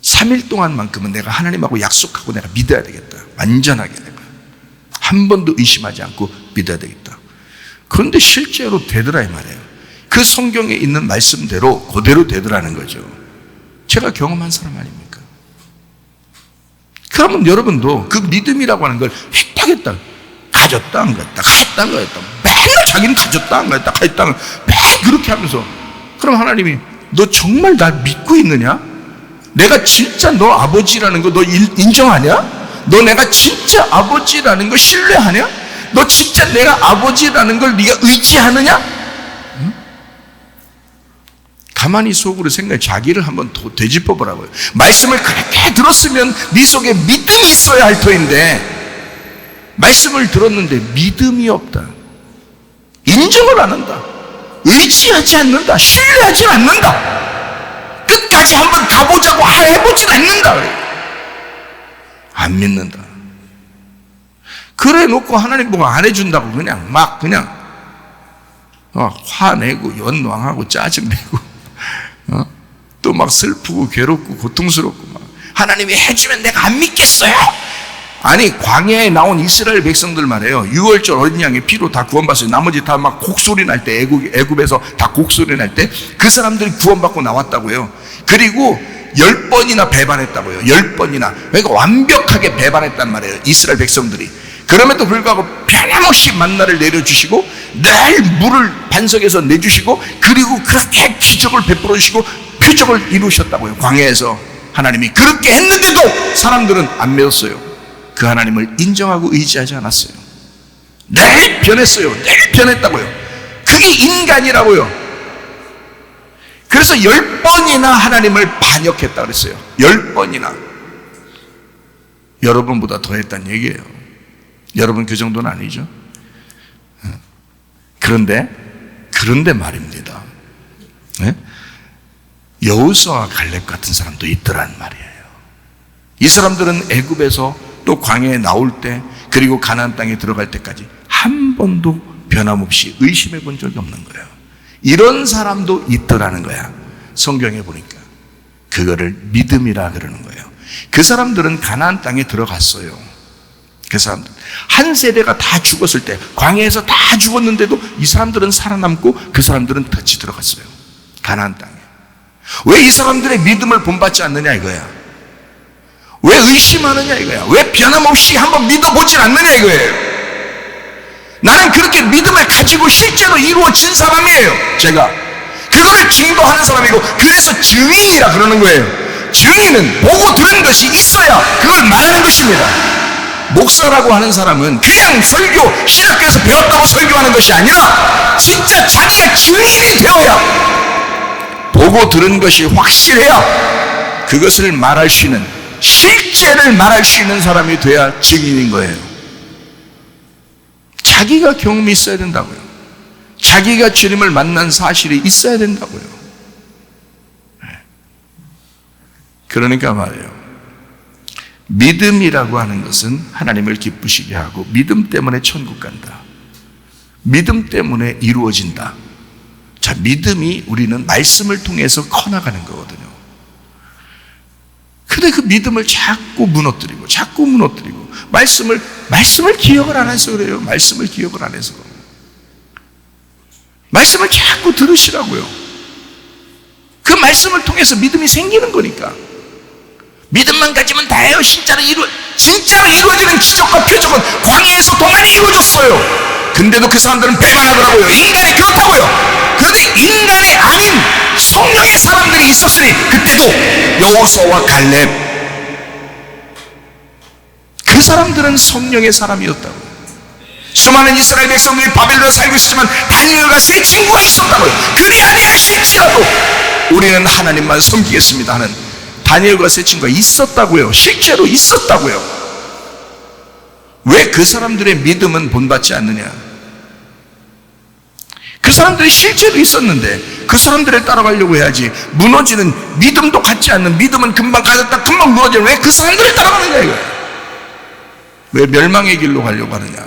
3일 동안만큼은 내가 하나님하고 약속하고 내가 믿어야 되겠다. 완전하게 내가 한 번도 의심하지 않고 믿어야 되겠다. 그런데 실제로 되더라 이 말이에요. 그 성경에 있는 말씀대로 그대로 되더라는 거죠. 제가 경험한 사람 아닙니까? 그러면 여러분도 그 믿음이라고 하는 걸 했다 가졌다 안 가졌다 했다 안 가졌다 맨날 자기는 가졌다 안 가졌다 했다 안 가졌다 매일 그렇게 하면서, 그럼 하나님이 너 정말 날 믿고 있느냐? 내가 진짜 너 아버지라는 거 너 인정하냐? 너 내가 진짜 아버지라는 거 신뢰하냐? 너 진짜 내가 아버지라는 걸 네가 의지하느냐? 응? 가만히 속으로 생각해. 자기를 한번 되짚어 보라고요. 말씀을 그렇게 들었으면 네 속에 믿음이 있어야 할 터인데 말씀을 들었는데 믿음이 없다. 인정을 안 한다. 의지하지 않는다. 신뢰하지 않는다. 끝까지 한번 가보자고 해보진 않는다. 안 믿는다. 그래 놓고 하나님 보고 안 해준다고 그냥 화내고 연왕하고 짜증내고 또 막 슬프고 괴롭고 고통스럽고 막 하나님이 해주면 내가 안 믿겠어요. 아니 광야에 나온 이스라엘 백성들 말이에요. 6월절 어린 양의 피로 다 구원받았어요. 나머지 다 막 곡소리 날 때, 애굽에서 다 곡소리 날 때 그 사람들이 구원받고 나왔다고요. 그리고 10번이나 배반했다고요. 10번이나. 그러니까 완벽하게 배반했단 말이에요, 이스라엘 백성들이. 그럼에도 불구하고 변함없이 만나를 내려주시고 늘 물을 반석에서 내주시고, 그리고 그렇게 기적을 베풀어 주시고 표적을 이루셨다고요. 광야에서 하나님이 그렇게 했는데도 사람들은 안 믿었어요. 그 하나님을 인정하고 의지하지 않았어요. 늘 변했어요. 늘 변했다고요. 그게 인간이라고요. 그래서 10번이나 하나님을 반역했다 그랬어요. 10번이나. 여러분보다 더 했다는 얘기예요. 여러분 그 정도는 아니죠. 그런데 말입니다. 네? 여호수아와 갈렙 같은 사람도 있더란 말이에요. 이 사람들은 애굽에서 또 광야에 나올 때, 그리고 가나안 땅에 들어갈 때까지 한 번도 변함없이 의심해 본 적이 없는 거예요. 이런 사람도 있더라는 거야. 성경에 보니까 그거를 믿음이라 그러는 거예요. 그 사람들은 가나안 땅에 들어갔어요. 그 사람들 한 세대가 다 죽었을 때, 광야에서 다 죽었는데도 이 사람들은 살아남고 그 사람들은 같이 들어갔어요. 가나안 땅에. 왜 이 사람들의 믿음을 본받지 않느냐 이거야. 왜 의심하느냐 이거야. 왜 변함없이 한번 믿어보질 않느냐 이거예요. 나는 그렇게 믿음을 가지고 실제로 이루어진 사람이에요. 제가 그거를 증거하는 사람이고, 그래서 증인이라 그러는 거예요. 증인은 보고 들은 것이 있어야 그걸 말하는 것입니다. 목사라고 하는 사람은 그냥 설교 신학교에서 배웠다고 설교하는 것이 아니라 진짜 자기가 증인이 되어야 보고 들은 것이 확실해야 그것을 말할 수 있는, 실제를 말할 수 있는 사람이 돼야 증인인 거예요. 자기가 경험이 있어야 된다고요. 자기가 주님을 만난 사실이 있어야 된다고요. 그러니까 말이에요, 믿음이라고 하는 것은 하나님을 기쁘시게 하고 믿음 때문에 천국 간다. 믿음 때문에 이루어진다. 자, 믿음이 우리는 말씀을 통해서 커나가는 거거든요. 근데 그 믿음을 자꾸 무너뜨리고 말씀을 기억을 안 해서 그래요. 말씀을 기억을 안 해서. 말씀을 자꾸 들으시라고요. 그 말씀을 통해서 믿음이 생기는 거니까. 믿음만 가지면 다예요. 진짜로 이루어지는 기적과 표적은 광야에서 더 많이 이루어졌어요. 근데도 그 사람들은 배반하더라고요. 인간이 그렇다고요. 그런데 인간이 아닌 성령의 사람들이 있었으니, 그때도 여호수아와 갈렙, 그 사람들은 성령의 사람이었다고요. 수많은 이스라엘 백성들이 바벨론에 살고 있었지만 다니엘과 세 친구가 있었다고요. 그리 아니하실지라도 우리는 하나님만 섬기겠습니다 하는 다니엘과 세 친구가 있었다고요. 실제로 있었다고요. 왜 그 사람들의 믿음은 본받지 않느냐? 그 사람들이 실제로 있었는데 그 사람들을 따라가려고 해야지. 무너지는 믿음도 갖지 않는, 믿음은 금방 가졌다 금방 무너지는, 왜 그 사람들을 따라가느냐 이거예요. 왜 멸망의 길로 가려고 하느냐?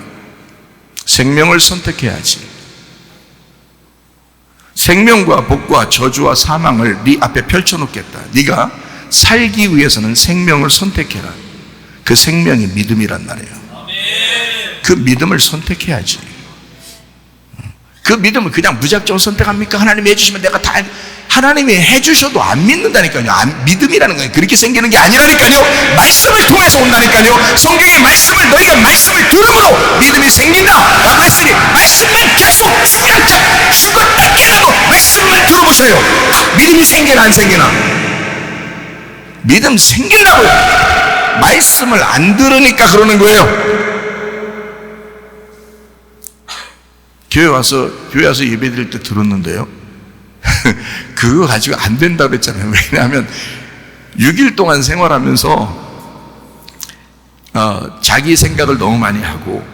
생명을 선택해야지. 생명과 복과 저주와 사망을 네 앞에 펼쳐놓겠다. 네가 살기 위해서는 생명을 선택해라. 그 생명이 믿음이란 말이에요. 그 믿음을 선택해야지. 그 믿음을 그냥 무작정 선택합니까? 하나님이 해주시면 내가 다, 하나님이 해주셔도 안 믿는다니까요. 믿음이라는 건 그렇게 생기는 게 아니라니까요. 말씀을 통해서 온다니까요. 성경의 말씀을, 너희가 말씀을 들음으로 믿음이 생긴다 라고 했으니, 말씀만 계속 죽었다 깨어나도 말씀만 들어보세요. 믿음이 생기나 안 생기나? 믿음 생긴다고요. 말씀을 안 들으니까 그러는 거예요. 교회 와서 예배 드릴 때 들었는데요. 그거 가지고 안 된다고 그랬잖아요. 왜냐하면 6일 동안 생활하면서 자기 생각을 너무 많이 하고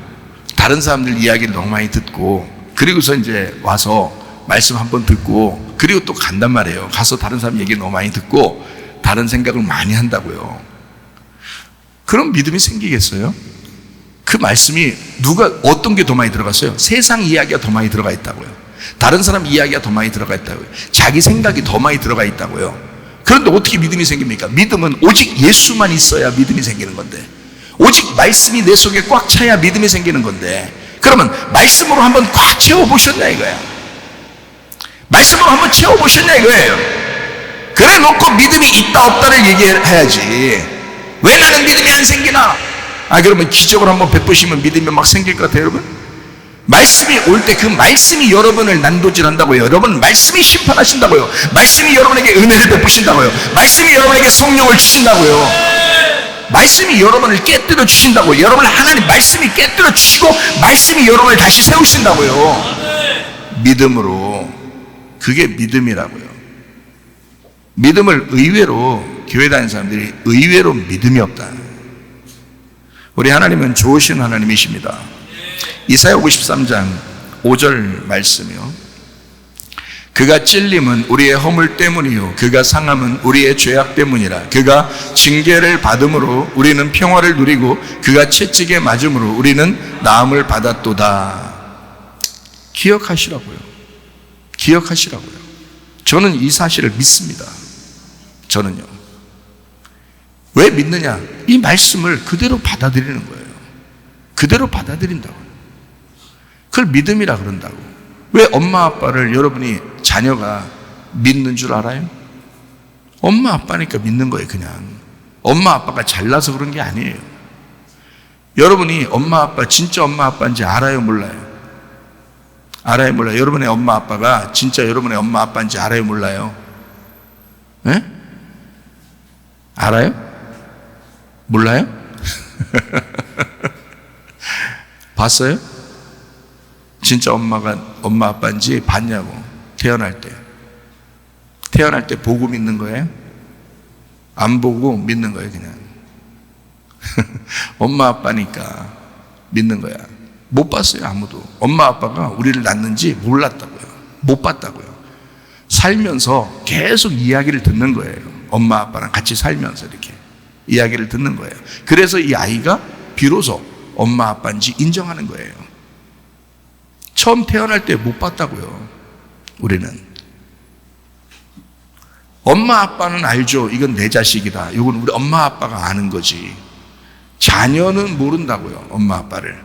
다른 사람들 이야기를 너무 많이 듣고, 그리고서 이제 와서 말씀 한번 듣고 그리고 또 간단 말이에요. 가서 다른 사람 얘기 너무 많이 듣고 다른 생각을 많이 한다고요. 그럼 믿음이 생기겠어요? 그 말씀이 어떤 게 더 많이 들어갔어요? 세상 이야기가 더 많이 들어가 있다고요. 다른 사람 이야기가 더 많이 들어가 있다고요. 자기 생각이 더 많이 들어가 있다고요. 그런데 어떻게 믿음이 생깁니까? 믿음은 오직 예수만 있어야 믿음이 생기는 건데, 오직 말씀이 내 속에 꽉 차야 믿음이 생기는 건데, 그러면 말씀으로 한번 꽉 채워보셨냐 이거야. 말씀으로 한번 채워보셨냐 이거예요. 그래 놓고 믿음이 있다 없다를 얘기해야지. 왜 나는 믿음이 안 생기나? 그러면 기적을 한번 베푸시면 믿음이 막 생길 것 같아요, 여러분? 말씀이 올 때 그 말씀이 여러분을 난도질한다고요. 여러분 말씀이 심판하신다고요. 말씀이 여러분에게 은혜를 베푸신다고요. 말씀이 여러분에게 성령을 주신다고요. 말씀이 여러분을 깨뜨려 주신다고요. 여러분을 하나님 말씀이 깨뜨려 주시고 말씀이 여러분을 다시 세우신다고요. 믿음으로. 그게 믿음이라고요. 믿음을 의외로, 교회 다니는 사람들이 의외로 믿음이 없다. 우리 하나님은 좋으신 하나님이십니다. 이사야 53장 5절 말씀이요. 그가 찔림은 우리의 허물 때문이요 그가 상함은 우리의 죄악 때문이라. 그가 징계를 받음으로 우리는 평화를 누리고 그가 채찍에 맞음으로 우리는 나음을 받았도다. 기억하시라고요. 기억하시라고요. 저는 이 사실을 믿습니다. 저는요. 왜 믿느냐? 이 말씀을 그대로 받아들이는 거예요. 그대로 받아들인다고. 그걸 믿음이라 그런다고. 왜 엄마 아빠를 여러분이 자녀가 믿는 줄 알아요? 엄마 아빠니까 믿는 거예요. 그냥 엄마 아빠가 잘나서 그런 게 아니에요. 여러분이 엄마 아빠 진짜 엄마 아빠인지 알아요? 몰라요? 알아요? 몰라요? 여러분의 엄마 아빠가 진짜 여러분의 엄마 아빠인지 알아요? 몰라요? 네? 알아요? 몰라요? 봤어요? 진짜 엄마 아빠인지 봤냐고. 태어날 때 태어날 때 보고 믿는 거예요? 안 보고 믿는 거예요, 그냥. 엄마 아빠니까 믿는 거야. 못 봤어요, 아무도. 엄마 아빠가 우리를 낳는지 몰랐다고요. 못 봤다고요. 살면서 계속 이야기를 듣는 거예요. 엄마 아빠랑 같이 살면서 이렇게 이야기를 듣는 거예요. 그래서 이 아이가 비로소 엄마 아빠인지 인정하는 거예요. 처음 태어날 때 못 봤다고요, 우리는. 엄마 아빠는 알죠. 이건 내 자식이다. 이건 우리 엄마 아빠가 아는 거지. 자녀는 모른다고요, 엄마 아빠를.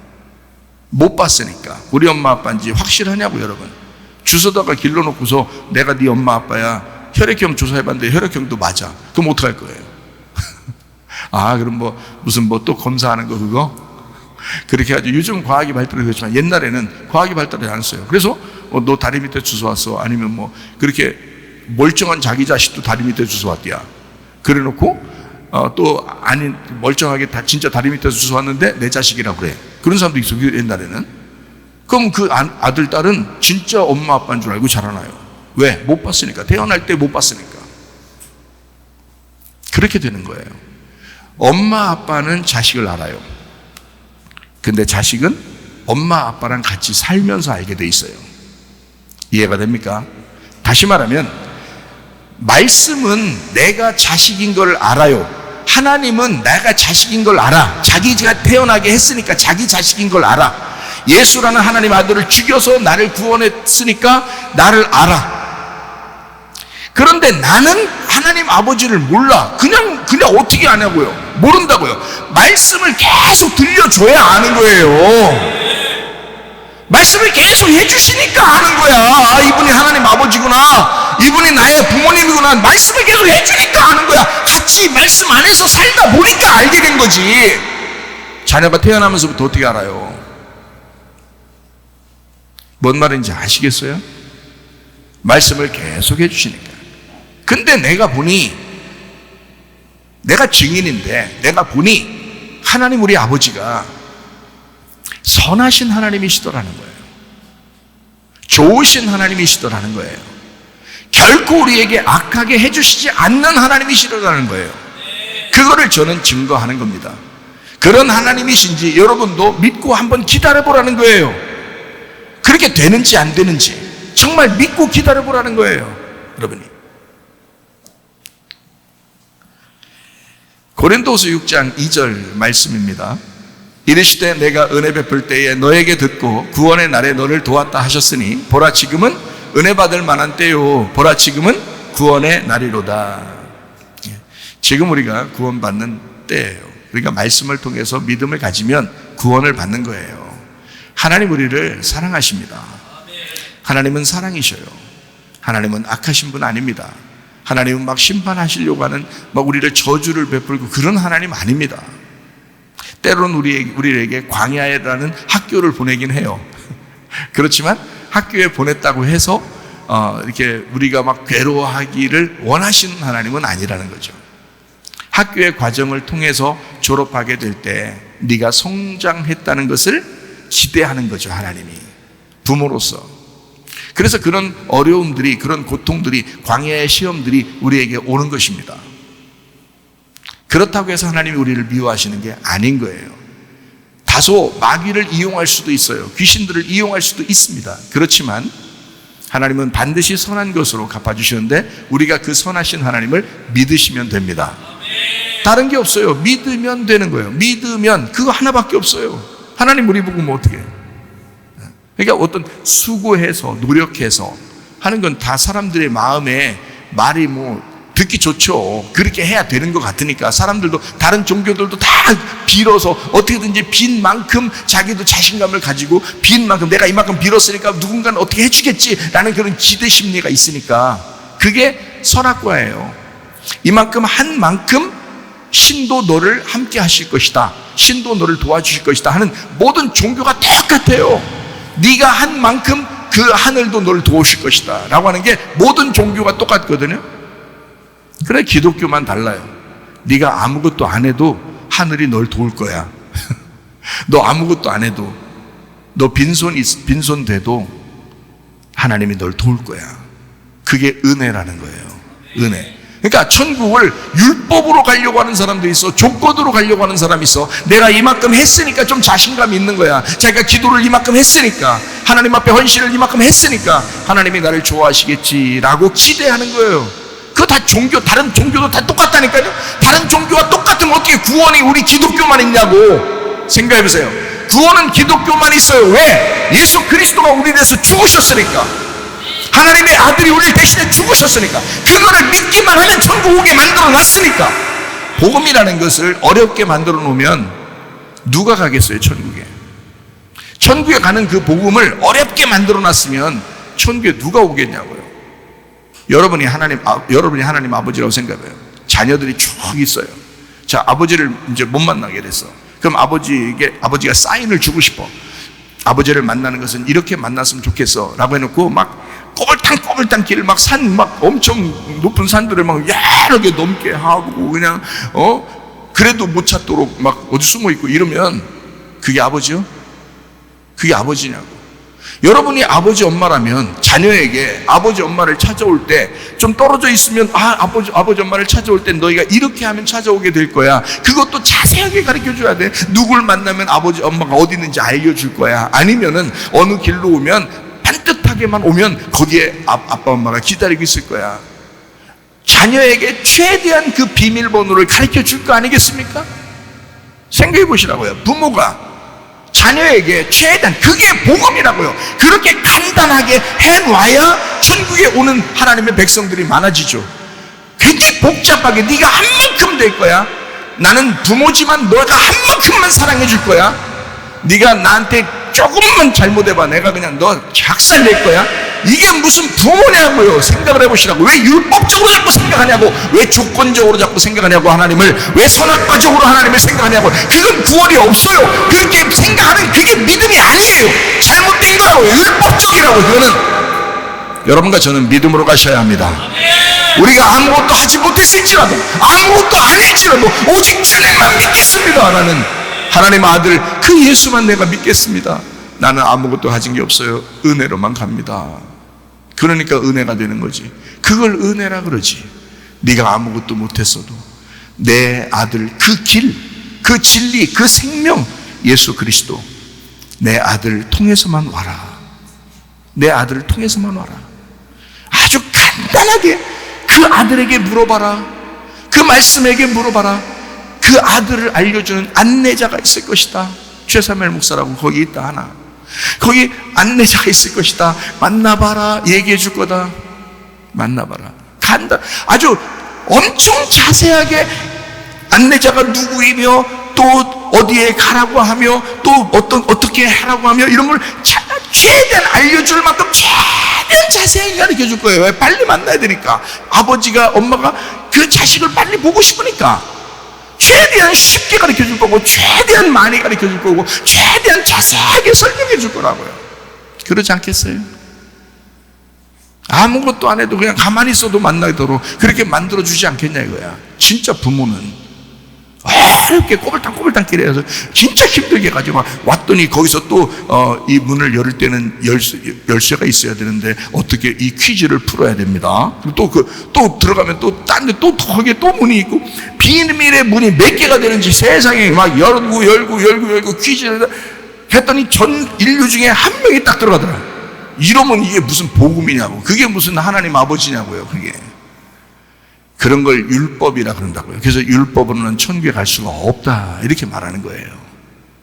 못 봤으니까. 우리 엄마 아빠인지 확실하냐고, 여러분. 주워다가 길러놓고서 내가 네 엄마 아빠야, 혈액형 조사해봤는데 혈액형도 맞아. 그럼 어떡할 거예요? 아, 그럼 무슨 또 검사하는 거 그거? 그렇게 하죠. 요즘 과학이 발달했지만 옛날에는 과학이 발달이 안 했어요. 그래서 너 다리 밑에 주워왔어. 아니면 그렇게 멀쩡한 자기 자식도 다리 밑에 주워왔대야. 그래 놓고 또 아닌 멀쩡하게 진짜 다리 밑에서 주워왔는데 내 자식이라고 그래. 그런 사람도 있어, 옛날에는. 그럼 그 아들, 딸은 진짜 엄마 아빠인 줄 알고 자라나요. 왜? 못 봤으니까. 태어날 때 못 봤으니까. 그렇게 되는 거예요. 엄마 아빠는 자식을 알아요. 근데 자식은 엄마 아빠랑 같이 살면서 알게 돼 있어요. 이해가 됩니까? 다시 말하면 말씀은 내가 자식인 걸 알아요. 하나님은 내가 자식인 걸 알아. 자기가 태어나게 했으니까 자기 자식인 걸 알아. 예수라는 하나님 아들을 죽여서 나를 구원했으니까 나를 알아. 그런데 나는 하나님 아버지를 몰라. 그냥 어떻게 아냐고요? 모른다고요. 말씀을 계속 들려줘야 아는 거예요. 말씀을 계속 해주시니까 아는 거야. 아, 이분이 하나님 아버지구나, 이분이 나의 부모님이구나. 말씀을 계속 해주니까 아는 거야. 같이 말씀 안에서 살다 보니까 알게 된 거지. 자녀가 태어나면서부터 어떻게 알아요? 뭔 말인지 아시겠어요? 말씀을 계속 해주시니까. 근데 내가 증인인데 내가 보니 하나님 우리 아버지가 선하신 하나님이시더라는 거예요. 좋으신 하나님이시더라는 거예요. 결코 우리에게 악하게 해주시지 않는 하나님이시더라는 거예요. 그거를 저는 증거하는 겁니다. 그런 하나님이신지 여러분도 믿고 한번 기다려보라는 거예요. 그렇게 되는지 안 되는지 정말 믿고 기다려보라는 거예요, 여러분이. 고린도서 6장 2절 말씀입니다. 이르시되 내가 은혜 베풀 때에 너에게 듣고 구원의 날에 너를 도왔다 하셨으니 보라 지금은 은혜 받을 만한 때요, 보라 지금은 구원의 날이로다. 지금 우리가 구원받는 때예요. 그러니까 말씀을 통해서 믿음을 가지면 구원을 받는 거예요. 하나님 우리를 사랑하십니다. 하나님은 사랑이셔요. 하나님은 악하신 분 아닙니다. 하나님은 막 심판하시려고 하는 우리를 저주를 베풀고 그런 하나님 아닙니다. 때로는 우리에게 광야라는 학교를 보내긴 해요. 그렇지만 학교에 보냈다고 해서 이렇게 우리가 막 괴로워하기를 원하시는 하나님은 아니라는 거죠. 학교의 과정을 통해서 졸업하게 될 때 네가 성장했다는 것을 기대하는 거죠, 하나님이. 부모로서. 그래서 그런 어려움들이, 그런 고통들이, 광야의 시험들이 우리에게 오는 것입니다. 그렇다고 해서 하나님이 우리를 미워하시는 게 아닌 거예요. 다소 마귀를 이용할 수도 있어요. 귀신들을 이용할 수도 있습니다. 그렇지만 하나님은 반드시 선한 것으로 갚아주시는데 우리가 그 선하신 하나님을 믿으시면 됩니다. 다른 게 없어요. 믿으면 되는 거예요. 믿으면 그거 하나밖에 없어요. 하나님 우리 보고 어떻게 해요? 그러니까 어떤 수고해서 노력해서 하는 건 다 사람들의 마음에 말이 듣기 좋죠. 그렇게 해야 되는 것 같으니까 사람들도, 다른 종교들도 다 빌어서 어떻게든지 빈 만큼 자기도 자신감을 가지고 빈 만큼 내가 이만큼 빌었으니까 누군가는 어떻게 해주겠지라는 그런 기대 심리가 있으니까 그게 선악과예요. 이만큼 한 만큼 신도 너를 함께 하실 것이다, 신도 너를 도와주실 것이다 하는 모든 종교가 똑같아요. 네가 한 만큼 그 하늘도 너를 도우실 것이다 라고 하는 게 모든 종교가 똑같거든요. 그래 기독교만 달라요. 네가 아무것도 안 해도 하늘이 널 도울 거야. 너 아무것도 안 해도, 너 빈손 돼도 하나님이 널 도울 거야. 그게 은혜라는 거예요. 은혜. 그러니까 천국을 율법으로 가려고 하는 사람도 있어, 조건으로 가려고 하는 사람이 있어. 내가 이만큼 했으니까 좀 자신감이 있는 거야. 자기가 기도를 이만큼 했으니까, 하나님 앞에 헌신을 이만큼 했으니까 하나님이 나를 좋아하시겠지라고 기대하는 거예요. 그거 다 종교, 다른 종교도 다 똑같다니까요. 다른 종교와 똑같으면 어떻게 구원이 우리 기독교만 있냐고. 생각해 보세요. 구원은 기독교만 있어요. 왜? 예수 그리스도가 우리 대해서 죽으셨으니까. 하나님의 아들이 우리를 대신해 죽으셨으니까. 그거를 믿기만 하면 천국 오게 만들어 놨으니까. 복음이라는 것을 어렵게 만들어 놓으면 누가 가겠어요, 천국에? 천국에 가는 그 복음을 어렵게 만들어 놨으면 천국에 누가 오겠냐고요. 여러분이 하나님 아버지라고 생각해요. 자녀들이 쭉 있어요. 자, 아버지를 이제 못 만나게 됐어. 그럼 아버지가 사인을 주고 싶어. 아버지를 만나는 것은 이렇게 만났으면 좋겠어 라고 해놓고 막 꼬불탕 길을 막 엄청 높은 산들을 막 여러 개 넘게 하고 그냥 그래도 못 찾도록 막 어디 숨어 있고 이러면 그게 아버지요? 그게 아버지냐고. 여러분이 아버지 엄마라면 자녀에게 아버지 엄마를 찾아올 때 좀 떨어져 있으면 아버지 엄마를 찾아올 때 너희가 이렇게 하면 찾아오게 될 거야. 그것도 자세하게 가르쳐 줘야 돼. 누굴 만나면 아버지 엄마가 어디 있는지 알려줄 거야. 아니면은 어느 길로 오면 반듯하게만 오면 거기에 아빠 엄마가 기다리고 있을 거야. 자녀에게 최대한 그 비밀번호를 가르쳐 줄 거 아니겠습니까? 생각해 보시라고요. 부모가 자녀에게 최대한, 그게 복음이라고요. 그렇게 간단하게 해놔야 천국에 오는 하나님의 백성들이 많아지죠. 굉장히 복잡하게 네가 한 만큼 될 거야. 나는 부모지만 너가 한 만큼만 사랑해 줄 거야. 네가 나한테 조금만 잘못해봐, 내가 그냥 너 작살 낼 거야. 이게 무슨 부모냐고요. 생각을 해보시라고. 왜 율법적으로 자꾸 생각하냐고. 왜 조건적으로 자꾸 생각하냐고. 하나님을 왜 선악과적으로 하나님을 생각하냐고. 그건 구원이 없어요. 그렇게 생각하는 그게 믿음이 아니에요. 잘못된 거라고. 율법적이라고. 그거는 여러분과 저는 믿음으로 가셔야 합니다. 우리가 아무것도 하지 못했을지라도, 아무것도 아닐지라도 오직 주님만 믿겠습니다. 나는 하나님 아들 그 예수만 내가 믿겠습니다. 나는 아무것도 가진 게 없어요. 은혜로만 갑니다. 그러니까 은혜가 되는 거지. 그걸 은혜라 그러지. 네가 아무것도 못했어도 내 아들 그 길, 그 진리, 그 생명 예수 그리스도 내 아들 통해서만 와라. 내 아들을 통해서만 와라. 아주 간단하게 그 아들에게 물어봐라. 그 말씀에게 물어봐라. 그 아들을 알려주는 안내자가 있을 것이다. 최사멜 목사라고 거기 있다 하나. 거기 안내자가 있을 것이다. 만나봐라. 얘기해 줄 거다. 만나봐라. 아주 엄청 자세하게 안내자가 누구이며 또 어디에 가라고 하며 또 어떻게 하라고 하며 이런 걸 최대한 알려줄 만큼 최대한 자세하게 가르쳐 줄 거예요. 왜? 빨리 만나야 되니까. 아버지가 엄마가 그 자식을 빨리 보고 싶으니까 최대한 쉽게 가르쳐 줄 거고 최대한 많이 가르쳐 줄 거고 최대한 자세하게 설명해 줄 거라고요. 그러지 않겠어요? 아무것도 안 해도 그냥 가만히 있어도 만나도록 그렇게 만들어 주지 않겠냐 이거야. 진짜 부모는 이렇게 꼬불탕 길에 해서 진짜 힘들게 가지고 왔더니 거기서 또 이 문을 열 때는 열쇠가 있어야 되는데 어떻게 이 퀴즈를 풀어야 됩니다. 또 들어가면 또 딴 데 또 거기에 또 문이 있고 비밀의 문이 몇 개가 되는지 세상에 막 열고 퀴즈를 했더니 전 인류 중에 한 명이 딱 들어가더라. 이러면 이게 무슨 복음이냐고. 그게 무슨 하나님 아버지냐고요. 그게. 그런 걸 율법이라 그런다고요. 그래서 율법으로는 천국에 갈 수가 없다 이렇게 말하는 거예요.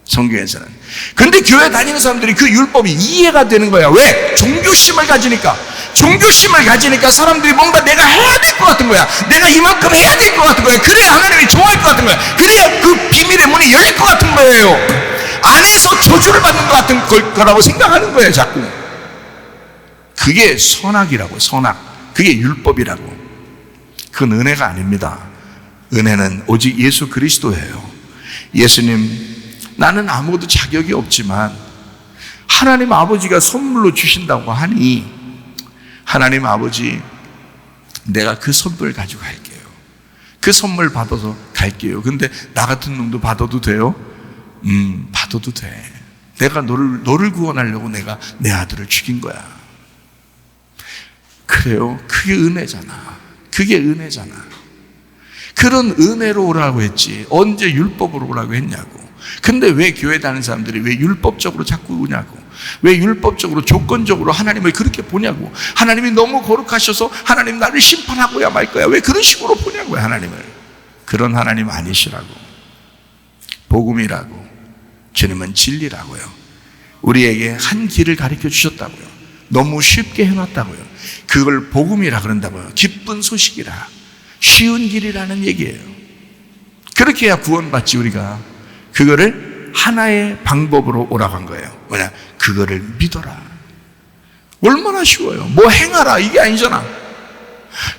성경에서는. 그런데 교회 다니는 사람들이 그 율법이 이해가 되는 거야. 왜? 종교심을 가지니까. 종교심을 가지니까 사람들이 뭔가 내가 해야 될 것 같은 거야. 내가 이만큼 해야 될 것 같은 거야. 그래야 하나님이 좋아할 것 같은 거야. 그래야 그 비밀의 문이 열릴 것 같은 거예요. 안에서 저주를 받는 것 같은 거라고 생각하는 거예요. 자꾸. 그게 선악이라고. 선악. 그게 율법이라고. 그건 은혜가 아닙니다. 은혜는 오직 예수 그리스도예요. 예수님, 나는 아무것도 자격이 없지만 하나님 아버지가 선물로 주신다고 하니 하나님 아버지, 내가 그 선물 가지고 갈게요. 그 선물 받아서 갈게요. 근데 나 같은 놈도 받아도 돼요? 받아도 돼. 내가 너를 구원하려고 내가 내 아들을 죽인 거야. 그래요. 그게 은혜잖아. 그게 은혜잖아. 그런 은혜로 오라고 했지 언제 율법으로 오라고 했냐고. 근데 왜 교회 다니는 사람들이 왜 율법적으로 자꾸 오냐고. 왜 율법적으로 조건적으로 하나님을 그렇게 보냐고. 하나님이 너무 거룩하셔서 하나님 나를 심판하고야 말 거야. 왜 그런 식으로 보냐고요. 하나님을. 그런 하나님 아니시라고. 복음이라고, 주님은 진리라고요. 우리에게 한 길을 가르쳐 주셨다고요. 너무 쉽게 해놨다고요. 그걸 복음이라 그런다고요. 기쁜 소식이라, 쉬운 길이라는 얘기예요. 그렇게 해야 구원받지. 우리가 그거를 하나의 방법으로 오라고 한 거예요. 뭐냐? 그거를 믿어라. 얼마나 쉬워요. 뭐 행하라 이게 아니잖아.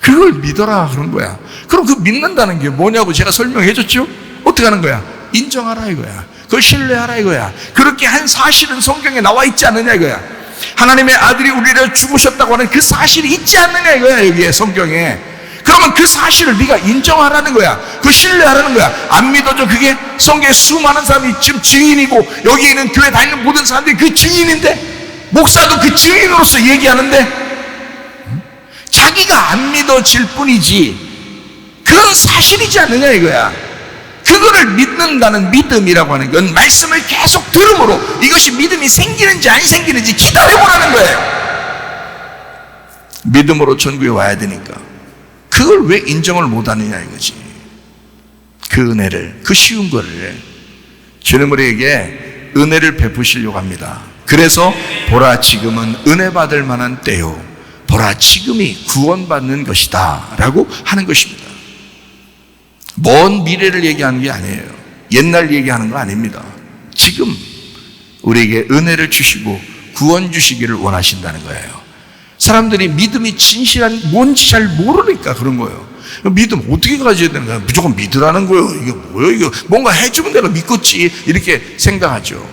그걸 믿어라 그런 거야. 그럼 그 믿는다는 게 뭐냐고 제가 설명해 줬죠. 어떻게 하는 거야? 인정하라 이거야. 그걸 신뢰하라 이거야. 그렇게 한 사실은 성경에 나와 있지 않느냐 이거야. 하나님의 아들이 우리를 죽으셨다고 하는 그 사실이 있지 않느냐 이거야. 여기에 성경에. 그러면 그 사실을 네가 인정하라는 거야. 그 신뢰하라는 거야. 안 믿어져. 그게 성경에 수많은 사람이 지금 증인이고 여기 있는 교회 다니는 모든 사람들이 그 증인인데, 목사도 그 증인으로서 얘기하는데 자기가 안 믿어질 뿐이지 그건 사실이지 않느냐 이거야. 그거를 믿는다는 믿음이라고 하는 건 말씀을 계속 들음으로 이것이 믿음이 생기는지 안 생기는지 기다려보라는 거예요. 믿음으로 천국에 와야 되니까. 그걸 왜 인정을 못하느냐 이거지. 그 은혜를, 그 쉬운 거를 주님 우리에게 은혜를 베푸시려고 합니다. 그래서 보라 지금은 은혜 받을 만한 때요, 보라 지금이 구원받는 것이다 라고 하는 것입니다. 먼 미래를 얘기하는 게 아니에요. 옛날 얘기하는 거 아닙니다. 지금 우리에게 은혜를 주시고 구원 주시기를 원하신다는 거예요. 사람들이 믿음이 진실한 뭔지 잘 모르니까 그런 거예요. 믿음 어떻게 가져야 되는 거야? 무조건 믿으라는 거예요. 이게 뭐예요? 이거 뭔가 해주면 내가 믿겠지 이렇게 생각하죠.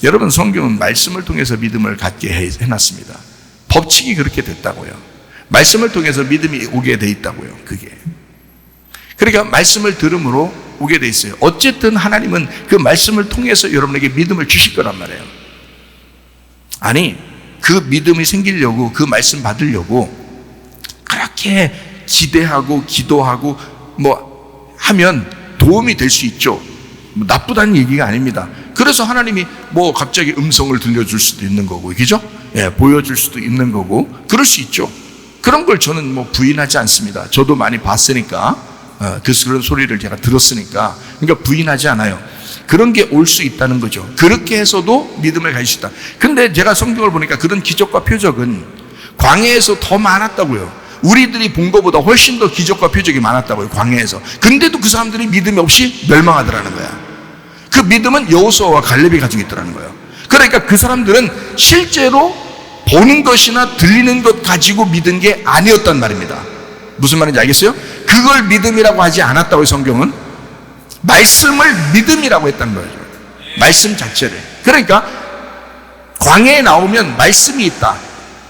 여러분, 성경은 말씀을 통해서 믿음을 갖게 해놨습니다. 법칙이 그렇게 됐다고요. 말씀을 통해서 믿음이 오게 돼 있다고요. 그게 그러니까 말씀을 들음으로 오게 돼 있어요. 어쨌든 하나님은 그 말씀을 통해서 여러분에게 믿음을 주실 거란 말이에요. 아니, 그 믿음이 생기려고, 그 말씀 받으려고 그렇게 기대하고 기도하고 뭐 하면 도움이 될 수 있죠. 뭐 나쁘다는 얘기가 아닙니다. 그래서 하나님이 뭐 갑자기 음성을 들려줄 수도 있는 거고, 그죠? 예, 보여줄 수도 있는 거고, 그럴 수 있죠. 그런 걸 저는 뭐 부인하지 않습니다. 저도 많이 봤으니까, 그런 소리를 제가 들었으니까, 그러니까 부인하지 않아요. 그런 게 올 수 있다는 거죠. 그렇게 해서도 믿음을 가질 수 있다. 근데 제가 성경을 보니까 그런 기적과 표적은 광야에서 더 많았다고요. 우리들이 본 것보다 훨씬 더 기적과 표적이 많았다고요, 광야에서. 근데도 그 사람들이 믿음이 없이 멸망하더라는 거야. 그 믿음은 여호수아와 갈렙이 가지고 있더라는 거예요. 그러니까 그 사람들은 실제로 보는 것이나 들리는 것 가지고 믿은 게 아니었단 말입니다. 무슨 말인지 알겠어요? 그걸 믿음이라고 하지 않았다고요. 성경은 말씀을 믿음이라고 했다는 거예요. 말씀 자체를. 그러니까 광야에 나오면 말씀이 있다.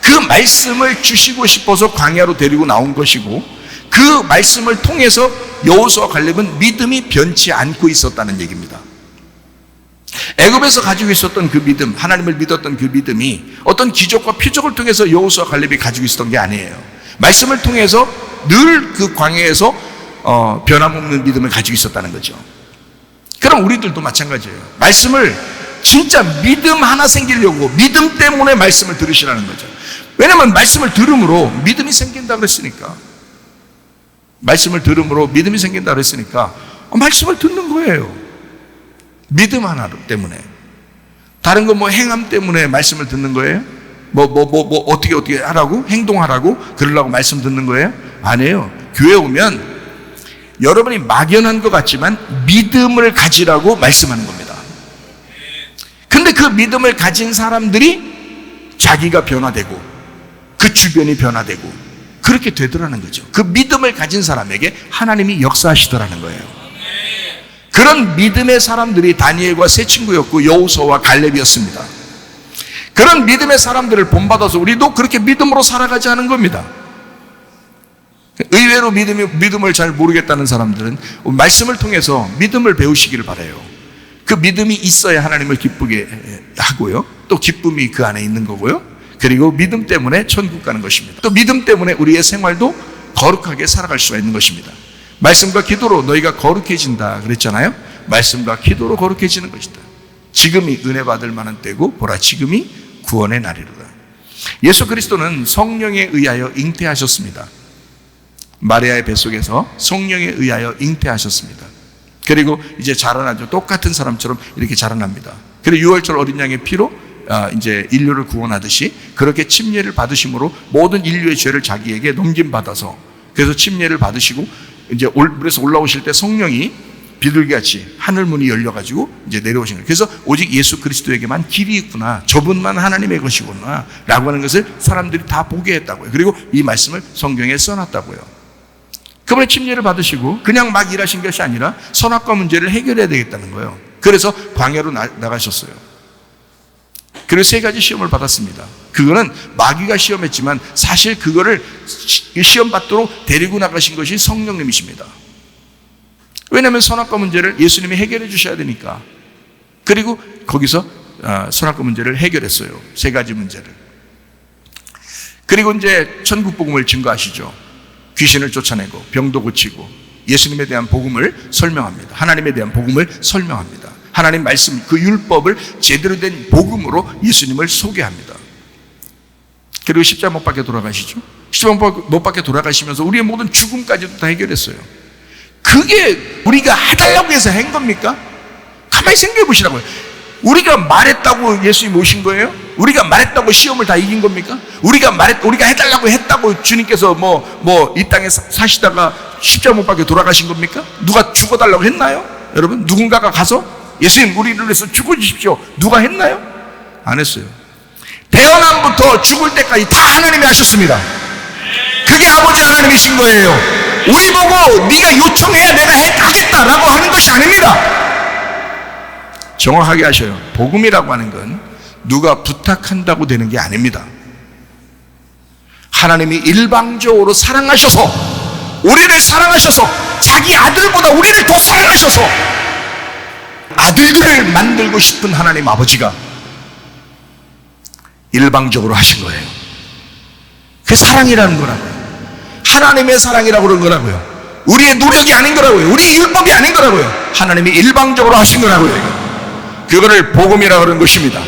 그 말씀을 주시고 싶어서 광야로 데리고 나온 것이고, 그 말씀을 통해서 여호수아와 갈렙은 믿음이 변치 않고 있었다는 얘기입니다. 애굽에서 가지고 있었던 그 믿음, 하나님을 믿었던 그 믿음이 어떤 기적과 표적을 통해서 여호수아와 갈렙이 가지고 있었던 게 아니에요. 말씀을 통해서 늘 그 광야에서 변함없는 믿음을 가지고 있었다는 거죠. 그럼 우리들도 마찬가지예요. 말씀을 진짜 믿음 하나 생기려고 믿음 때문에 말씀을 들으시라는 거죠. 왜냐하면 말씀을 들음으로 믿음이 생긴다 그랬으니까, 말씀을 들음으로 믿음이 생긴다 그랬으니까 말씀을 듣는 거예요. 믿음 하나 때문에. 다른 거 뭐 행함 때문에 말씀을 듣는 거예요? 어떻게 하라고? 행동하라고? 그러려고 말씀 듣는 거예요? 아니에요. 교회 오면 여러분이 막연한 것 같지만 믿음을 가지라고 말씀하는 겁니다. 근데 그 믿음을 가진 사람들이 자기가 변화되고 그 주변이 변화되고 그렇게 되더라는 거죠. 그 믿음을 가진 사람에게 하나님이 역사하시더라는 거예요. 그런 믿음의 사람들이 다니엘과 세 친구였고 여호수아와 갈렙이었습니다. 그런 믿음의 사람들을 본받아서 우리도 그렇게 믿음으로 살아가지 않은 겁니다. 의외로 믿음을 잘 모르겠다는 사람들은 말씀을 통해서 믿음을 배우시기를 바라요. 그 믿음이 있어야 하나님을 기쁘게 하고요, 또 기쁨이 그 안에 있는 거고요, 그리고 믿음 때문에 천국 가는 것입니다. 또 믿음 때문에 우리의 생활도 거룩하게 살아갈 수가 있는 것입니다. 말씀과 기도로 너희가 거룩해진다 그랬잖아요. 말씀과 기도로 거룩해지는 것이다. 지금이 은혜 받을 만한 때고 보라 지금이 구원의 날이로다. 예수 그리스도는 성령에 의하여 잉태하셨습니다. 마리아의 뱃속에서 성령에 의하여 잉태하셨습니다. 그리고 이제 자라나죠. 똑같은 사람처럼 이렇게 자라납니다. 그리고 유월절 어린 양의 피로 이제 인류를 구원하듯이 그렇게 침례를 받으심으로 모든 인류의 죄를 자기에게 넘김받아서 그래서 침례를 받으시고 이제 물에서 올라오실 때 성령이 비둘기같이 하늘 문이 열려가지고 이제 내려오신 거예요. 그래서 오직 예수 그리스도에게만 길이 있구나, 저분만 하나님의 것이구나 라고 하는 것을 사람들이 다 보게 했다고요. 그리고 이 말씀을 성경에 써놨다고요. 그분의 침례를 받으시고 그냥 막 일하신 것이 아니라 선악과 문제를 해결해야 되겠다는 거예요. 그래서 광야로 나가셨어요. 그리고 3가지 시험을 받았습니다. 그거는 마귀가 시험했지만 사실 그거를 시험 받도록 데리고 나가신 것이 성령님이십니다. 왜냐하면 선악과 문제를 예수님이 해결해 주셔야 되니까. 그리고 거기서 선악과 문제를 해결했어요. 3가지 문제를. 그리고 이제 천국 복음을 증거하시죠. 귀신을 쫓아내고 병도 고치고 예수님에 대한 복음을 설명합니다. 하나님에 대한 복음을 설명합니다. 하나님 말씀 그 율법을 제대로 된 복음으로 예수님을 소개합니다. 그리고 십자가 못 박혀 돌아가시죠. 십자가 못 박혀 돌아가시면서 우리의 모든 죽음까지도 다 해결했어요. 그게 우리가 해달라고 해서 한 겁니까? 가만히 생각해 보시라고요. 우리가 말했다고 예수님 오신 거예요? 우리가 말했다고 시험을 다 이긴 겁니까? 우리가 해달라고 했다고 주님께서 이 땅에 사시다가 십자가 못 박혀 돌아가신 겁니까? 누가 죽어달라고 했나요? 여러분, 누군가가 가서 예수님 우리를 위해서 죽어주십시오. 누가 했나요? 안 했어요. 태어남부터 죽을 때까지 다 하나님이 하셨습니다. 그게 아버지 하나님이신 거예요. 우리 보고 네가 요청해야 내가 하겠다라고 하는 것이 아닙니다. 정확하게 하셔요. 복음이라고 하는 건 누가 부탁한다고 되는 게 아닙니다. 하나님이 일방적으로 사랑하셔서, 우리를 사랑하셔서, 자기 아들보다 우리를 더 사랑하셔서 아들들을 만들고 싶은 하나님 아버지가 일방적으로 하신 거예요. 그게 사랑이라는 거라고요. 하나님의 사랑이라고 그런 거라고요. 우리의 노력이 아닌 거라고요. 우리의 율법이 아닌 거라고요. 하나님이 일방적으로 하신 거라고요. 그거를 복음이라고 그런 것입니다.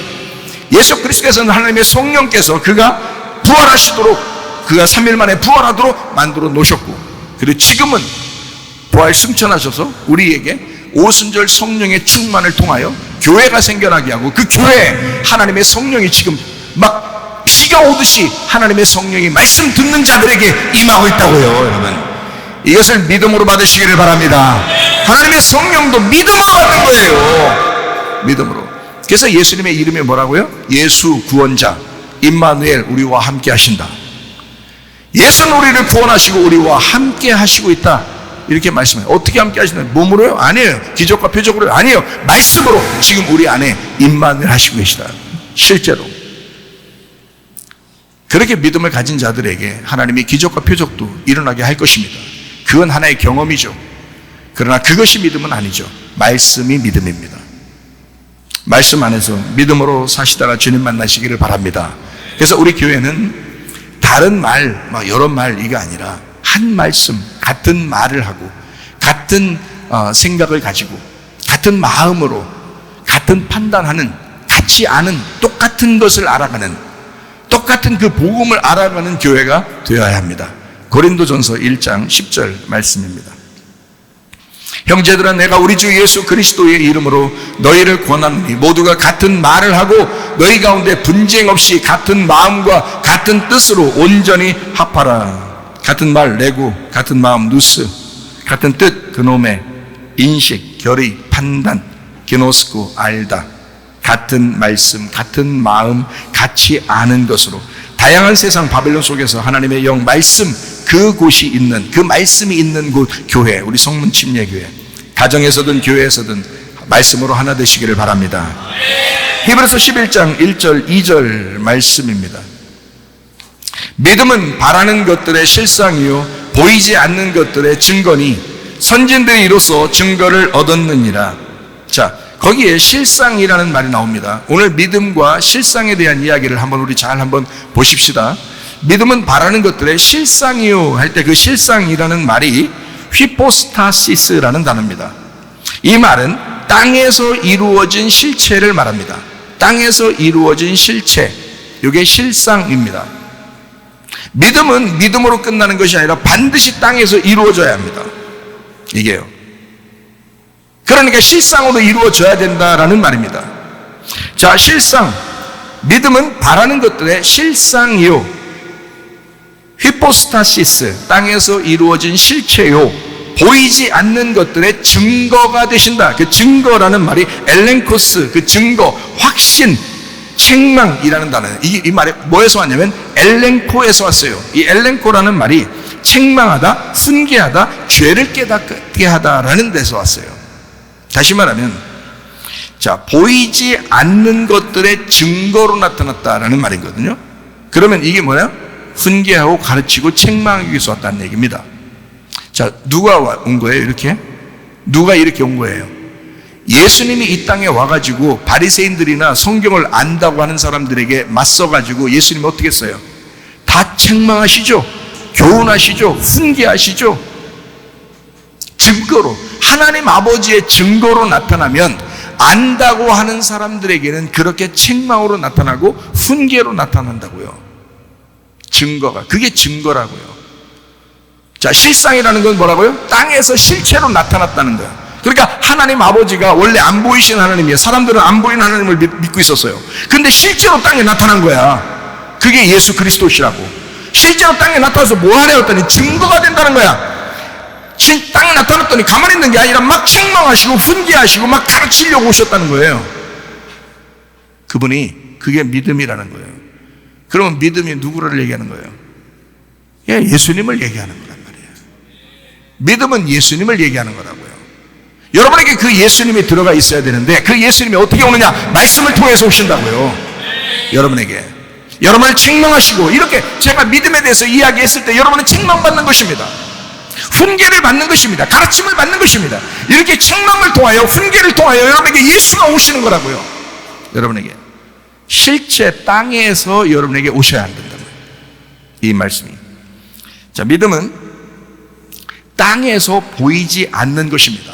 예수 그리스도께서는 하나님의 성령께서 그가 부활하시도록, 그가 3일 만에 부활하도록 만들어 놓으셨고, 그리고 지금은 부활 승천하셔서 우리에게 오순절 성령의 충만을 통하여 교회가 생겨나게 하고, 그 교회에 하나님의 성령이 지금 막 비가 오듯이 하나님의 성령이 말씀 듣는 자들에게 임하고 있다고요. 여러분, 이것을 믿음으로 받으시기를 바랍니다. 하나님의 성령도 믿음으로 받는 거예요. 믿음으로. 그래서 예수님의 이름이 뭐라고요? 예수 구원자, 임마누엘, 우리와 함께 하신다. 예수는 우리를 구원하시고 우리와 함께 하시고 있다, 이렇게 말씀해요. 어떻게 함께 하시나요? 몸으로요? 아니에요. 기적과 표적으로요? 아니에요. 말씀으로 지금 우리 안에 임마누엘 하시고 계시다. 실제로 그렇게 믿음을 가진 자들에게 하나님이 기적과 표적도 일어나게 할 것입니다. 그건 하나의 경험이죠. 그러나 그것이 믿음은 아니죠. 말씀이 믿음입니다. 말씀 안에서 믿음으로 사시다가 주님 만나시기를 바랍니다. 그래서 우리 교회는 다른 말, 여러 말 이게 아니라 한 말씀, 같은 말을 하고 같은 생각을 가지고 같은 마음으로 같은 판단하는, 같이 아는, 똑같은 것을 알아가는, 똑같은 그 복음을 알아가는 교회가 되어야 합니다. 고린도전서 1장 10절 말씀입니다. 형제들아, 내가 우리 주 예수 그리스도의 이름으로 너희를 권하노니 모두가 같은 말을 하고 너희 가운데 분쟁 없이 같은 마음과 같은 뜻으로 온전히 합하라. 같은 말 레고, 같은 마음 누스, 같은 뜻 그노메, 인식, 결의, 판단, 게노스코, 알다. 같은 말씀, 같은 마음, 같이 아는 것으로 다양한 세상 바벨론 속에서 하나님의 영 말씀, 그곳이 있는, 그 말씀이 있는 곳 교회, 우리 성문 침례교회, 가정에서든 교회에서든 말씀으로 하나 되시기를 바랍니다. 히브리서 11장 1절 2절 말씀입니다. 믿음은 바라는 것들의 실상이요 보이지 않는 것들의 증거니 선진들이 이로써 증거를 얻었느니라. 자, 거기에 실상이라는 말이 나옵니다. 오늘 믿음과 실상에 대한 이야기를 한번 우리 잘 한번 보십시다. 믿음은 바라는 것들의 실상이요 할 때 그 실상이라는 말이 휘포스타시스라는 단어입니다. 이 말은 땅에서 이루어진 실체를 말합니다. 땅에서 이루어진 실체, 이게 실상입니다. 믿음은 믿음으로 끝나는 것이 아니라 반드시 땅에서 이루어져야 합니다. 이게요. 그러니까 실상으로 이루어져야 된다라는 말입니다. 자, 실상. 믿음은 바라는 것들의 실상이요. 휘포스타시스, 땅에서 이루어진 실체요. 보이지 않는 것들의 증거가 되신다. 그 증거라는 말이 엘렌코스, 그 증거, 확신, 책망이라는 단어예요. 이 말이 뭐에서 왔냐면 엘렌코에서 왔어요. 이 엘렌코라는 말이 책망하다, 훈계하다, 죄를 깨닫게 하다라는 데서 왔어요. 다시 말하면, 자, 보이지 않는 것들의 증거로 나타났다라는 말이거든요. 그러면 이게 뭐야? 훈계하고 가르치고 책망하기 위해서 왔다는 얘기입니다. 자, 누가 온 거예요? 이렇게? 누가 이렇게 온 거예요? 예수님이 이 땅에 와가지고 바리새인들이나 성경을 안다고 하는 사람들에게 맞서가지고 예수님이 어떻게 했어요? 다 책망하시죠? 교훈하시죠? 훈계하시죠? 증거로, 하나님 아버지의 증거로 나타나면 안다고 하는 사람들에게는 그렇게 책망으로 나타나고 훈계로 나타난다고요. 증거가, 그게 증거라고요. 자, 실상이라는 건 뭐라고요? 땅에서 실체로 나타났다는 거예요. 그러니까 하나님 아버지가 원래 안 보이신 하나님이에요. 사람들은 안 보이는 하나님을 믿고 있었어요. 근데 실제로 땅에 나타난 거야. 그게 예수 그리스도시라고. 실제로 땅에 나타나서 뭐 하냐 했더니 증거가 된다는 거야. 땅에 나타났더니 가만히 있는 게 아니라 막 책망하시고 훈계하시고 막 가르치려고 오셨다는 거예요. 그분이, 그게 믿음이라는 거예요. 그러면 믿음이 누구를 얘기하는 거예요? 예, 예수님을 얘기하는 거란 말이에요. 믿음은 예수님을 얘기하는 거라고요. 여러분에게 그 예수님이 들어가 있어야 되는데 그 예수님이 어떻게 오느냐? 말씀을 통해서 오신다고요. 여러분에게. 여러분을 책망하시고, 이렇게 제가 믿음에 대해서 이야기했을 때 여러분은 책망받는 것입니다. 훈계를 받는 것입니다. 가르침을 받는 것입니다. 이렇게 책망을 통하여, 훈계를 통하여 여러분에게 예수가 오시는 거라고요. 여러분에게. 실제 땅에서 여러분에게 오셔야 한다는 이 말씀이. 자, 믿음은 땅에서 보이지 않는 것입니다.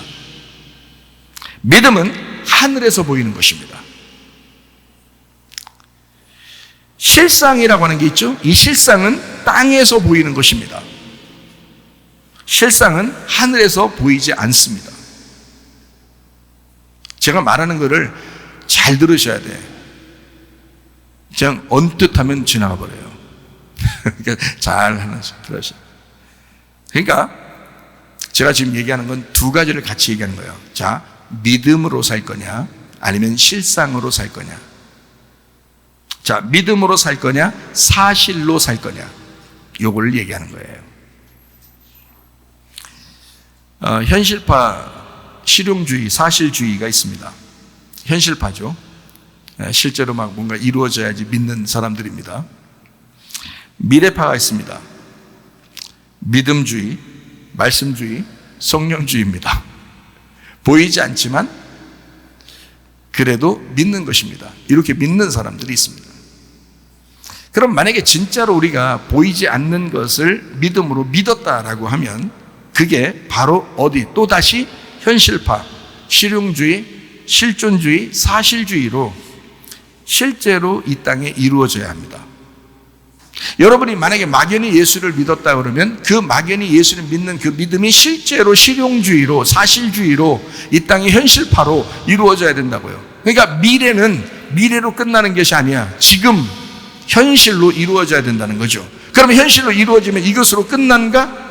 믿음은 하늘에서 보이는 것입니다. 실상이라고 하는 게 있죠. 이 실상은 땅에서 보이는 것입니다. 실상은 하늘에서 보이지 않습니다. 제가 말하는 것을 잘 들으셔야 돼. 그냥 언뜻 하면 지나가 버려요. 잘 하나씩 들으셔. 그러니까 제가 지금 얘기하는 건 두 가지를 같이 얘기하는 거예요. 자, 믿음으로 살 거냐, 아니면 실상으로 살 거냐. 자, 믿음으로 살 거냐, 사실로 살 거냐. 요걸 얘기하는 거예요. 현실파, 실용주의, 사실주의가 있습니다. 현실파죠. 실제로 막 뭔가 이루어져야지 믿는 사람들입니다. 미래파가 있습니다. 믿음주의, 말씀주의, 성령주의입니다. 보이지 않지만 그래도 믿는 것입니다. 이렇게 믿는 사람들이 있습니다. 그럼 만약에 진짜로 우리가 보이지 않는 것을 믿음으로 믿었다라고 하면 그게 바로 어디? 또다시 현실파, 실용주의, 실존주의, 사실주의로 실제로 이 땅에 이루어져야 합니다. 여러분이 만약에 막연히 예수를 믿었다 그러면 그 막연히 예수를 믿는 그 믿음이 실제로 실용주의로, 사실주의로 이 땅의 현실파로 이루어져야 된다고요. 그러니까 미래는 미래로 끝나는 것이 아니야. 지금 현실로 이루어져야 된다는 거죠. 그러면 현실로 이루어지면 이것으로 끝난가?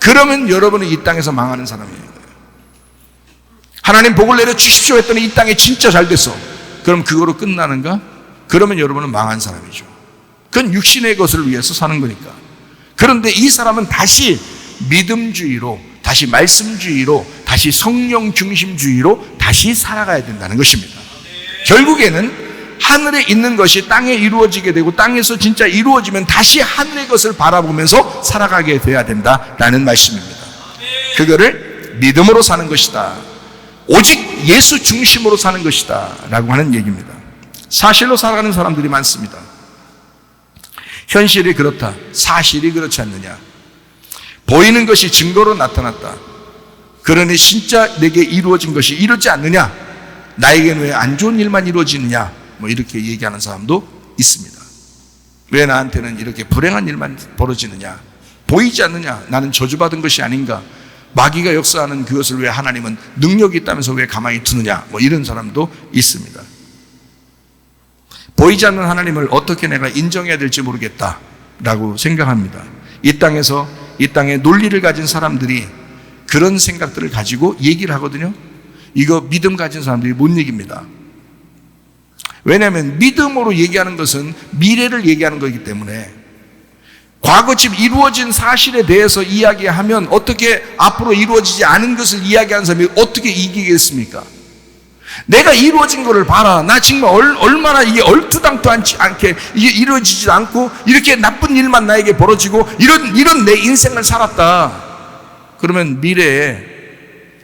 그러면 여러분은 이 땅에서 망하는 사람이에요. 하나님 복을 내려 주십시오 했더니 이 땅에 진짜 잘 됐어. 그럼 그거로 끝나는가? 그러면 여러분은 망한 사람이죠. 그건 육신의 것을 위해서 사는 거니까. 그런데 이 사람은 다시 믿음주의로, 다시 말씀주의로, 다시 성령 중심주의로 다시 살아가야 된다는 것입니다. 결국에는 하늘에 있는 것이 땅에 이루어지게 되고 땅에서 진짜 이루어지면 다시 하늘의 것을 바라보면서 살아가게 돼야 된다라는 말씀입니다. 그거를 믿음으로 사는 것이다. 오직 예수 중심으로 사는 것이다 라고 하는 얘기입니다. 사실로 살아가는 사람들이 많습니다. 현실이 그렇다. 사실이 그렇지 않느냐. 보이는 것이 증거로 나타났다. 그러니 진짜 내게 이루어진 것이 이루어지지 않느냐. 나에게는 왜 안 좋은 일만 이루어지느냐. 뭐 이렇게 얘기하는 사람도 있습니다. 왜 나한테는 이렇게 불행한 일만 벌어지느냐. 보이지 않느냐. 나는 저주받은 것이 아닌가. 마귀가 역사하는 그것을 왜 하나님은 능력이 있다면서 왜 가만히 두느냐. 뭐 이런 사람도 있습니다. 보이지 않는 하나님을 어떻게 내가 인정해야 될지 모르겠다라고 생각합니다. 이 땅에 논리를 가진 사람들이 그런 생각들을 가지고 얘기를 하거든요. 이거 믿음 가진 사람들이 못 얘기입니다. 왜냐하면 믿음으로 얘기하는 것은 미래를 얘기하는 거기 때문에 과거쯤 이루어진 사실에 대해서 이야기하면 어떻게 앞으로 이루어지지 않은 것을 이야기하는 사람이 어떻게 이기겠습니까? 내가 이루어진 것을 봐라. 나 정말 얼마나 이게 얼토당토하지 않게 이게 이루어지지 않고 이렇게 나쁜 일만 나에게 벌어지고 이런 내 인생을 살았다. 그러면 미래에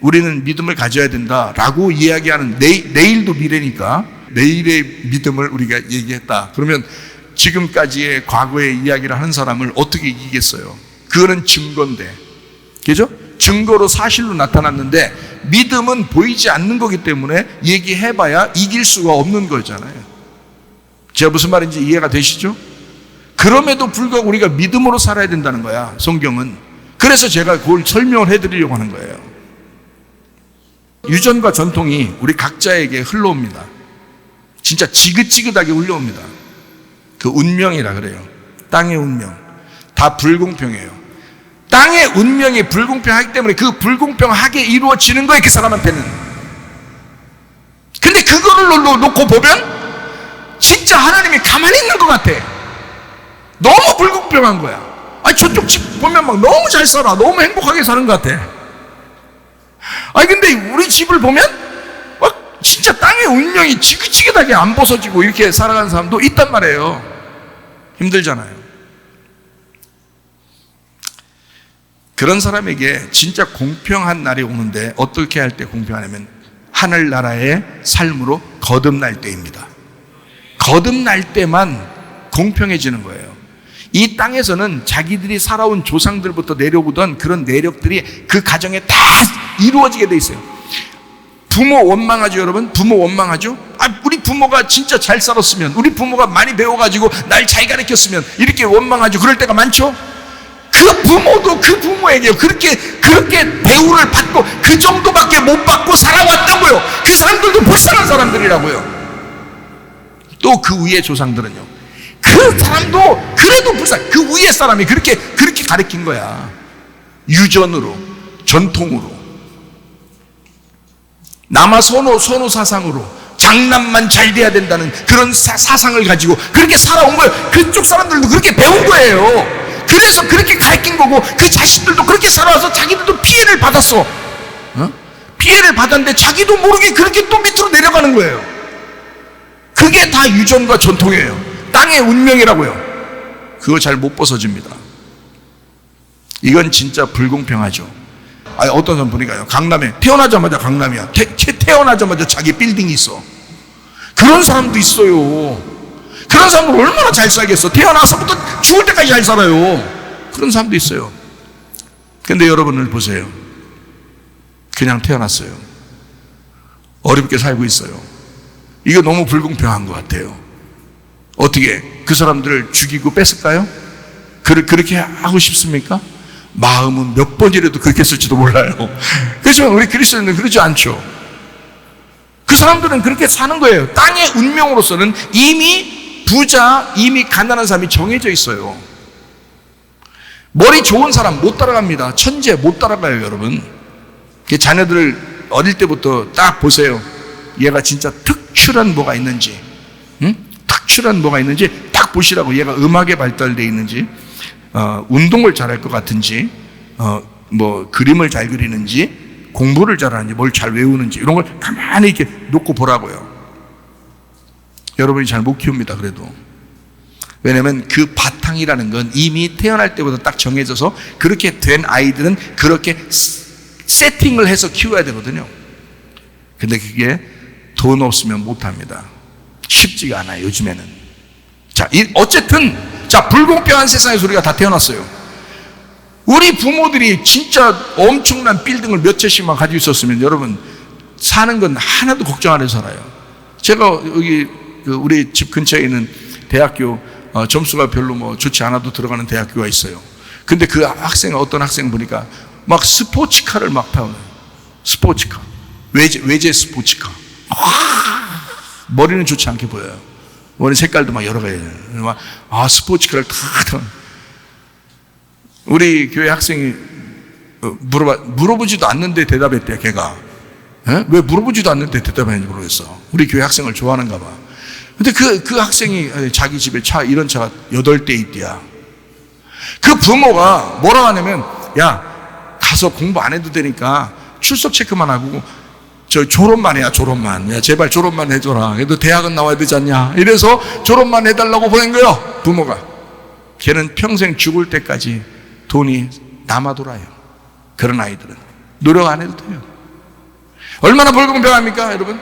우리는 믿음을 가져야 된다라고 이야기하는 내일도 미래니까 내일의 믿음을 우리가 얘기했다. 그러면 지금까지의 과거의 이야기를 하는 사람을 어떻게 이기겠어요? 그거는 증거인데, 그죠? 증거로 사실로 나타났는데 믿음은 보이지 않는 거기 때문에 얘기해봐야 이길 수가 없는 거잖아요. 제가 무슨 말인지 이해가 되시죠? 그럼에도 불구하고 우리가 믿음으로 살아야 된다는 거야, 성경은. 그래서 제가 그걸 설명을 해드리려고 하는 거예요. 유전과 전통이 우리 각자에게 흘러옵니다. 진짜 지긋지긋하게 흘러옵니다. 그 운명이라 그래요. 땅의 운명. 다 불공평해요. 땅의 운명이 불공평하기 때문에 그 불공평하게 이루어지는 거예요, 그 사람한테는. 근데 그거를 놓고 보면 진짜 하나님이 가만히 있는 것 같아. 너무 불공평한 거야. 아니, 저쪽 집 보면 막 너무 잘 살아. 너무 행복하게 사는 것 같아. 아니, 근데 우리 집을 보면 막 진짜 땅의 운명이 지긋지긋하게 안 벗어지고 이렇게 살아가는 사람도 있단 말이에요. 힘들잖아요. 그런 사람에게 진짜 공평한 날이 오는데 어떻게 할 때 공평하냐면 하늘나라의 삶으로 거듭날 때입니다. 거듭날 때만 공평해지는 거예요. 이 땅에서는 자기들이 살아온 조상들부터 내려오던 그런 내력들이 그 가정에 다 이루어지게 돼 있어요. 부모 원망하죠, 여러분? 부모 원망하죠? 우리 부모가 진짜 잘 살았으면, 우리 부모가 많이 배워가지고 날 잘 가르쳤으면 이렇게 원망하죠. 그럴 때가 많죠? 그 부모도 그 부모에게 그렇게 대우를 받고 그 정도밖에 못 받고 살아왔다고요. 그 사람들도 불쌍한 사람들이라고요. 또 그 위의 조상들은요, 그 사람도 그래도 불쌍. 그 위의 사람이 그렇게 가르친 거야. 유전으로, 전통으로, 남아 선호 사상으로 장남만 잘 돼야 된다는 그런 사상을 가지고 그렇게 살아온 거예요. 그쪽 사람들도 그렇게 배운 거예요. 그래서 그렇게 가르친 거고 그 자식들도 그렇게 살아와서 자기들도 피해를 받았어. 피해를 받았는데 자기도 모르게 그렇게 또 밑으로 내려가는 거예요. 그게 다 유전과 전통이에요. 땅의 운명이라고요. 그거 잘 못 벗어집니다. 이건 진짜 불공평하죠. 아니, 어떤 사람 보니까요, 강남에 태어나자마자 강남이야. 태어나자마자 자기 빌딩이 있어. 그런 사람도 있어요. 그런 사람들 얼마나 잘 살겠어. 태어나서부터 죽을 때까지 잘 살아요. 그런 사람도 있어요. 근데 여러분을 보세요. 그냥 태어났어요. 어렵게 살고 있어요. 이거 너무 불공평한 것 같아요. 어떻게 그 사람들을 죽이고 뺐을까요? 그렇게 하고 싶습니까? 마음은 몇 번이라도 그렇게 했을지도 몰라요. 그렇지만 우리 그리스도인은 그러지 않죠. 그 사람들은 그렇게 사는 거예요. 땅의 운명으로서는 이미 부자, 이미 가난한 사람이 정해져 있어요. 머리 좋은 사람 못 따라갑니다. 천재 못 따라가요, 여러분. 자녀들을 어릴 때부터 딱 보세요. 얘가 진짜 특출한 뭐가 있는지, 특출한 뭐가 있는지 딱 보시라고. 얘가 음악에 발달되어 있는지, 운동을 잘할 것 같은지, 뭐 그림을 잘 그리는지, 공부를 잘하는지, 뭘 잘 외우는지, 이런 걸 가만히 이렇게 놓고 보라고요. 여러분이 잘 못 키웁니다, 그래도. 왜냐하면 그 바탕이라는 건 이미 태어날 때부터 딱 정해져서 그렇게 된 아이들은 그렇게 세팅을 해서 키워야 되거든요. 근데 그게 돈 없으면 못합니다. 쉽지가 않아요, 요즘에는. 자, 어쨌든 자, 불공평한 세상에서 우리가 다 태어났어요. 우리 부모들이 진짜 엄청난 빌딩을 몇 채씩만 가지고 있었으면 여러분 사는 건 하나도 걱정 안 해서 살아요. 제가 여기 우리 집 근처에 있는 대학교 점수가 별로 뭐 좋지 않아도 들어가는 대학교가 있어요. 근데 그 학생, 어떤 학생 보니까 막 스포츠카를 막 타요. 스포츠카. 외제 스포츠카. 머리는 좋지 않게 보여요. 머리 색깔도 막 여러 가지. 스포츠카를 다 타요. 우리 교회 학생이 물어보지도 않는데 대답했대, 걔가. 왜 물어보지도 않는데 대답했는지 모르겠어. 우리 교회 학생을 좋아하는가 봐. 근데 그 학생이 자기 집에 이런 차가 8대 있대야. 그 부모가 뭐라고 하냐면, 야, 가서 공부 안 해도 되니까 출석 체크만 하고 저 졸업만 해야, 졸업만. 야, 제발 졸업만 해줘라. 그래도 대학은 나와야 되지 않냐. 이래서 졸업만 해달라고 보낸 거예요, 부모가. 걔는 평생 죽을 때까지 돈이 남아 돌아요. 그런 아이들은 노력 안 해도 돼요. 얼마나 불공평합니까, 여러분?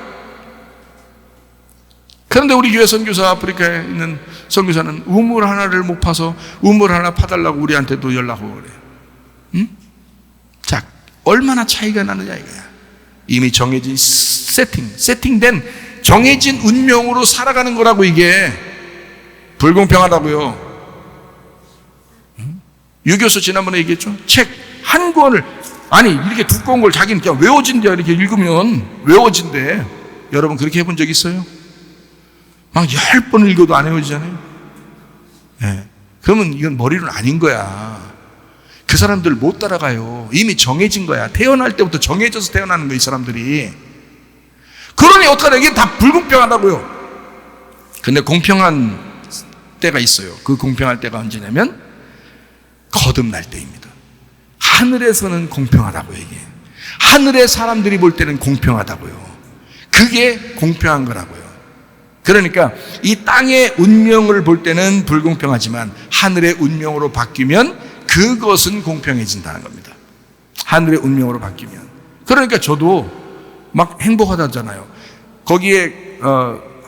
그런데 우리 교회 선교사, 아프리카에 있는 선교사는 우물 하나를 못 파서 우물 하나 파달라고 우리한테도 연락 오고 그래요. 응? 자, 얼마나 차이가 나느냐 이거야. 이미 정해진 세팅된 정해진 운명으로 살아가는 거라고. 이게 불공평하다고요. 유교수 지난번에 얘기했죠. 책 한 권을, 아니 이렇게 두꺼운 걸 자기는 그냥 외워진대. 이렇게 읽으면 외워진대. 여러분 그렇게 해본 적 있어요? 막 10번 읽어도 안 외워지잖아요. 네. 그러면 이건 머리는 아닌 거야. 그 사람들 못 따라가요. 이미 정해진 거야. 태어날 때부터 정해져서 태어나는 거야, 이 사람들이. 그러니 어떡하냐. 이게 다 불공평하다고요. 근데 공평한 때가 있어요. 그 공평할 때가 언제냐면 거듭날 때입니다. 하늘에서는 공평하다고요. 이게 하늘의 사람들이 볼 때는 공평하다고요. 그게 공평한 거라고요. 그러니까 이 땅의 운명을 볼 때는 불공평하지만 하늘의 운명으로 바뀌면 그것은 공평해진다는 겁니다. 하늘의 운명으로 바뀌면. 그러니까 저도 막 행복하다잖아요. 거기에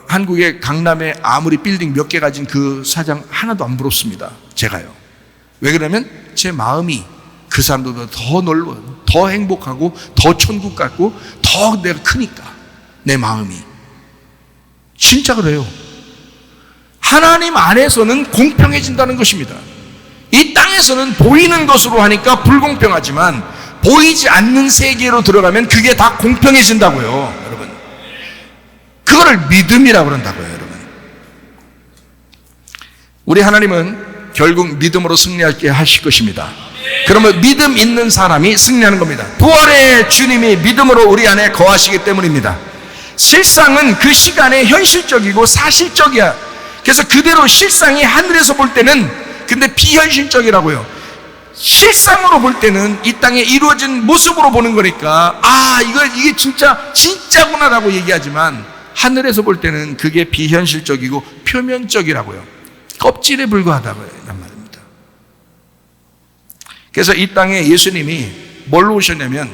한국의 강남에 아무리 빌딩 몇 개 가진 그 사장 하나도 안 부럽습니다. 제가요. 왜 그러냐면 제 마음이 그 사람들보다 더 넓어요. 더 행복하고 더 천국 같고 더 내가 크니까 내 마음이. 진짜 그래요. 하나님 안에서는 공평해진다는 것입니다. 이 땅에서는 보이는 것으로 하니까 불공평하지만 보이지 않는 세계로 들어가면 그게 다 공평해진다고요. 여러분, 그거를 믿음이라고 그런다고요. 여러분, 우리 하나님은 결국 믿음으로 승리하게 하실 것입니다. 그러면 믿음 있는 사람이 승리하는 겁니다. 부활의 주님이 믿음으로 우리 안에 거하시기 때문입니다. 실상은 그 시간에 현실적이고 사실적이야. 그래서 그대로 실상이 하늘에서 볼 때는 근데 비현실적이라고요. 실상으로 볼 때는 이 땅에 이루어진 모습으로 보는 거니까 이게 진짜구나라고 얘기하지만 하늘에서 볼 때는 그게 비현실적이고 표면적이라고요. 껍질에 불과하다고 란 말입니다. 그래서 이 땅에 예수님이 뭘로 오셨냐면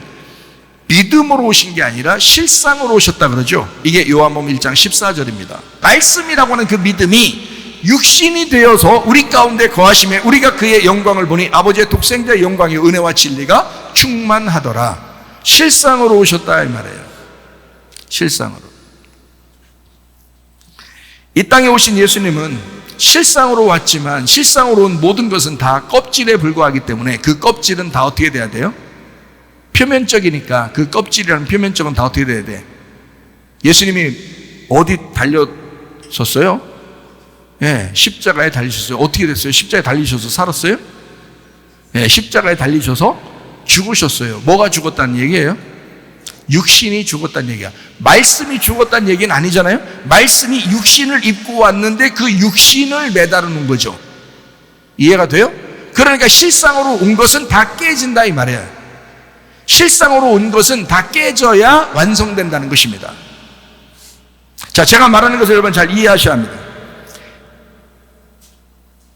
믿음으로 오신 게 아니라 실상으로 오셨다 그러죠. 이게 요한복음 1장 14절입니다. 말씀이라고 하는 그 믿음이 육신이 되어서 우리 가운데 거하심에 우리가 그의 영광을 보니 아버지의 독생자의 영광이 은혜와 진리가 충만하더라. 실상으로 오셨다 이 말이에요. 실상으로. 이 땅에 오신 예수님은 실상으로 왔지만 실상으로 온 모든 것은 다 껍질에 불과하기 때문에 그 껍질은 다 어떻게 돼야 돼요? 표면적이니까 그 껍질이라는 표면적은 다 어떻게 돼야 돼? 예수님이 어디 달렸었어요? 예, 십자가에 달리셨어요. 어떻게 됐어요? 십자가에 달리셔서 살았어요? 예, 십자가에 달리셔서 죽으셨어요. 뭐가 죽었다는 얘기예요? 육신이 죽었다는 얘기야. 말씀이 죽었다는 얘기는 아니잖아요. 말씀이 육신을 입고 왔는데 그 육신을 매달아 놓은 거죠. 이해가 돼요? 그러니까 실상으로 온 것은 다 깨진다 이 말이에요. 실상으로 온 것은 다 깨져야 완성된다는 것입니다. 자, 제가 말하는 것을 여러분 잘 이해하셔야 합니다.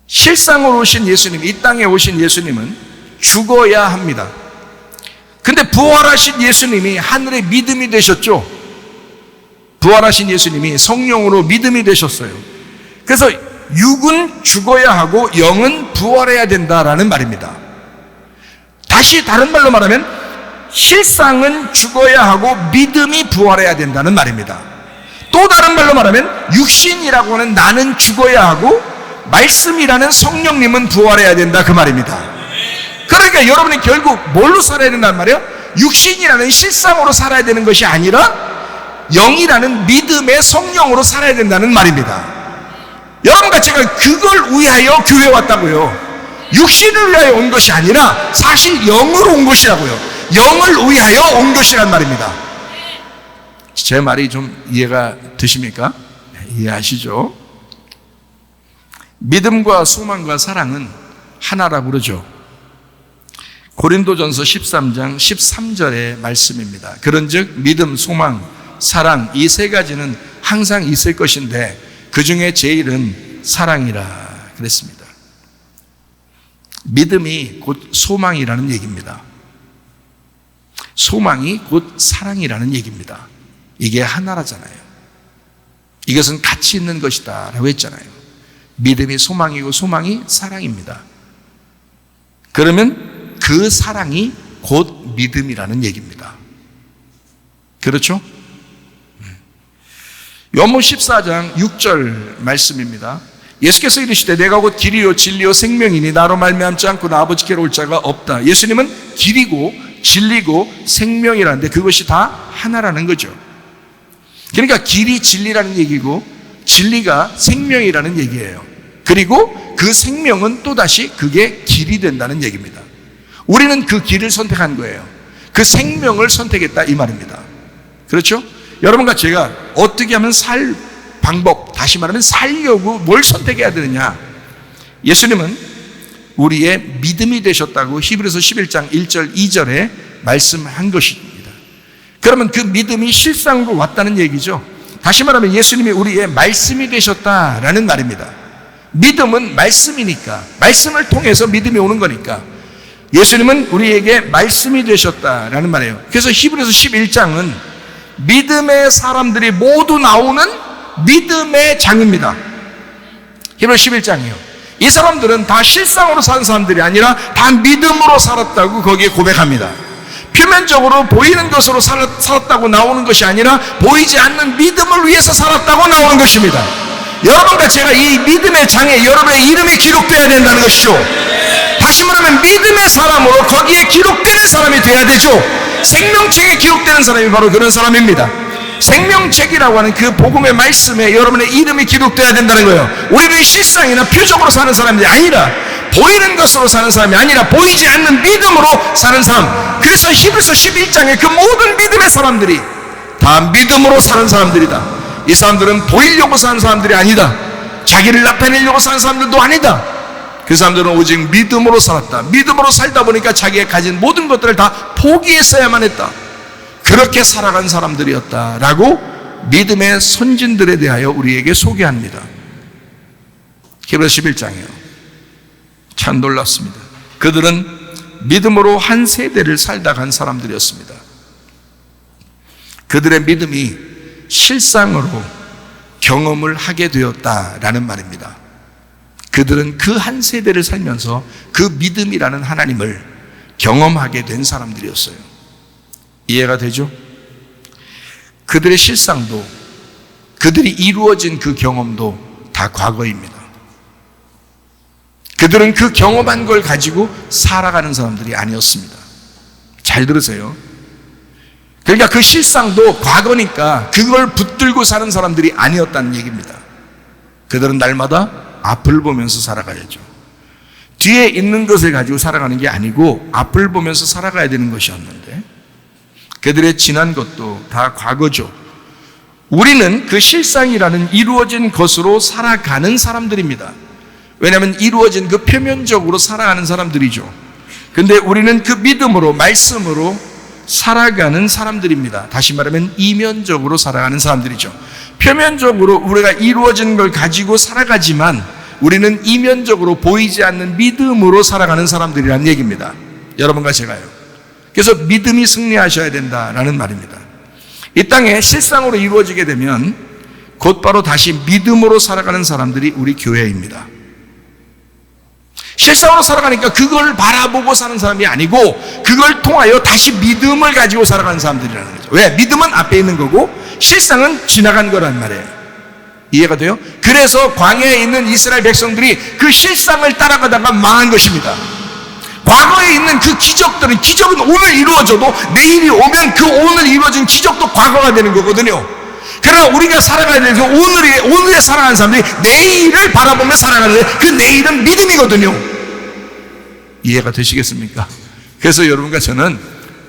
실상으로 오신 예수님, 이 땅에 오신 예수님은 죽어야 합니다. 근데 부활하신 예수님이 하늘의 믿음이 되셨죠. 부활하신 예수님이 성령으로 믿음이 되셨어요. 그래서 육은 죽어야 하고 영은 부활해야 된다라는 말입니다. 다시 다른 말로 말하면 실상은 죽어야 하고 믿음이 부활해야 된다는 말입니다. 또 다른 말로 말하면 육신이라고 하는 나는 죽어야 하고 말씀이라는 성령님은 부활해야 된다 그 말입니다. 그러니까 여러분이 결국 뭘로 살아야 된단 말이에요? 육신이라는 실상으로 살아야 되는 것이 아니라 영이라는 믿음의 성령으로 살아야 된다는 말입니다. 여러분과 제가 그걸 위하여 교회에 왔다고요. 육신을 위하여 온 것이 아니라 사실 영으로 온 것이라고요. 영을 위하여 온 것이란 말입니다. 제 말이 좀 이해가 되십니까? 이해하시죠? 믿음과 소망과 사랑은 하나라고 그러죠. 고린도전서 13장 13절의 말씀입니다. 그런즉 믿음, 소망, 사랑 이 세 가지는 항상 있을 것인데 그 중에 제일은 사랑이라 그랬습니다. 믿음이 곧 소망이라는 얘기입니다. 소망이 곧 사랑이라는 얘기입니다. 이게 하나라잖아요. 이것은 같이 있는 것이다 라고 했잖아요. 믿음이 소망이고 소망이 사랑입니다. 그러면 그 사랑이 곧 믿음이라는 얘기입니다. 그렇죠? 요한복음 14장 6절 말씀입니다. 예수께서 이르시되 내가 곧 길이요 진리요 생명이니 나로 말미암지 않고 나 아버지께로 올 자가 없다. 예수님은 길이고 진리고 생명이라는데 그것이 다 하나라는 거죠. 그러니까 길이 진리라는 얘기고 진리가 생명이라는 얘기예요. 그리고 그 생명은 또다시 그게 길이 된다는 얘기입니다. 우리는 그 길을 선택한 거예요. 그 생명을 선택했다 이 말입니다. 그렇죠? 여러분과 제가 어떻게 하면 살 방법, 다시 말하면 살려고 뭘 선택해야 되느냐? 예수님은 우리의 믿음이 되셨다고 히브리서 11장 1절 2절에 말씀한 것입니다. 그러면 그 믿음이 실상으로 왔다는 얘기죠. 다시 말하면 예수님이 우리의 말씀이 되셨다라는 말입니다. 믿음은 말씀이니까, 말씀을 통해서 믿음이 오는 거니까 예수님은 우리에게 말씀이 되셨다라는 말이에요. 그래서 히브리서 11장은 믿음의 사람들이 모두 나오는 믿음의 장입니다. 히브리서 11장이요. 이 사람들은 다 실상으로 사는 사람들이 아니라 다 믿음으로 살았다고 거기에 고백합니다. 표면적으로 보이는 것으로 살았다고 나오는 것이 아니라 보이지 않는 믿음을 위해서 살았다고 나오는 것입니다. 여러분과 제가 이 믿음의 장에 여러분의 이름이 기록되어야 된다는 것이죠. 다시 말하면 믿음의 사람으로 거기에 기록되는 사람이 되어야 되죠. 생명책에 기록되는 사람이 바로 그런 사람입니다. 생명책이라고 하는 그 복음의 말씀에 여러분의 이름이 기록되어야 된다는 거예요. 우리는 실상이나 표적으로 사는 사람들이 아니라 보이는 것으로 사는 사람이 아니라 보이지 않는 믿음으로 사는 사람. 그래서 히브리서 11장에 그 모든 믿음의 사람들이 다 믿음으로 사는 사람들이다. 이 사람들은 보이려고 사는 사람들이 아니다. 자기를 나타내려고 사는 사람들도 아니다. 그 사람들은 오직 믿음으로 살았다. 믿음으로 살다 보니까 자기가 가진 모든 것들을 다 포기했어야만 했다. 그렇게 살아간 사람들이었다라고 믿음의 선진들에 대하여 우리에게 소개합니다. 히브리서 11장이에요. 참 놀랍습니다. 그들은 믿음으로 한 세대를 살다 간 사람들이었습니다. 그들의 믿음이 실상으로 경험을 하게 되었다라는 말입니다. 그들은 그 한 세대를 살면서 그 믿음이라는 하나님을 경험하게 된 사람들이었어요. 이해가 되죠? 그들의 실상도 그들이 이루어진 그 경험도 다 과거입니다. 그들은 그 경험한 걸 가지고 살아가는 사람들이 아니었습니다. 잘 들으세요. 그러니까 그 실상도 과거니까 그걸 붙들고 사는 사람들이 아니었다는 얘기입니다. 그들은 날마다 앞을 보면서 살아가야죠. 뒤에 있는 것을 가지고 살아가는 게 아니고 앞을 보면서 살아가야 되는 것이었는데 그들의 지난 것도 다 과거죠. 우리는 그 실상이라는 이루어진 것으로 살아가는 사람들입니다. 왜냐하면 이루어진 그 표면적으로 살아가는 사람들이죠. 근데 우리는 그 믿음으로 말씀으로 살아가는 사람들입니다. 다시 말하면 이면적으로 살아가는 사람들이죠. 표면적으로 우리가 이루어진 걸 가지고 살아가지만 우리는 이면적으로 보이지 않는 믿음으로 살아가는 사람들이라는 얘기입니다. 여러분과 제가요. 그래서 믿음이 승리하셔야 된다라는 말입니다. 이 땅에 실상으로 이루어지게 되면 곧바로 다시 믿음으로 살아가는 사람들이 우리 교회입니다. 실상으로 살아가니까 그걸 바라보고 사는 사람이 아니고 그걸 통하여 다시 믿음을 가지고 살아가는 사람들이라는 거죠. 왜? 믿음은 앞에 있는 거고 실상은 지나간 거란 말이에요. 이해가 돼요? 그래서 광야에 있는 이스라엘 백성들이 그 실상을 따라가다가 망한 것입니다. 과거에 있는 그 기적들은, 기적은 오늘 이루어져도 내일이 오면 그 오늘 이루어진 기적도 과거가 되는 거거든요. 그러나 우리가 살아가야 되는 오늘에 살아가는 사람들이 내일을 바라보며 살아가는데 그 내일은 믿음이거든요. 이해가 되시겠습니까? 그래서 여러분과 저는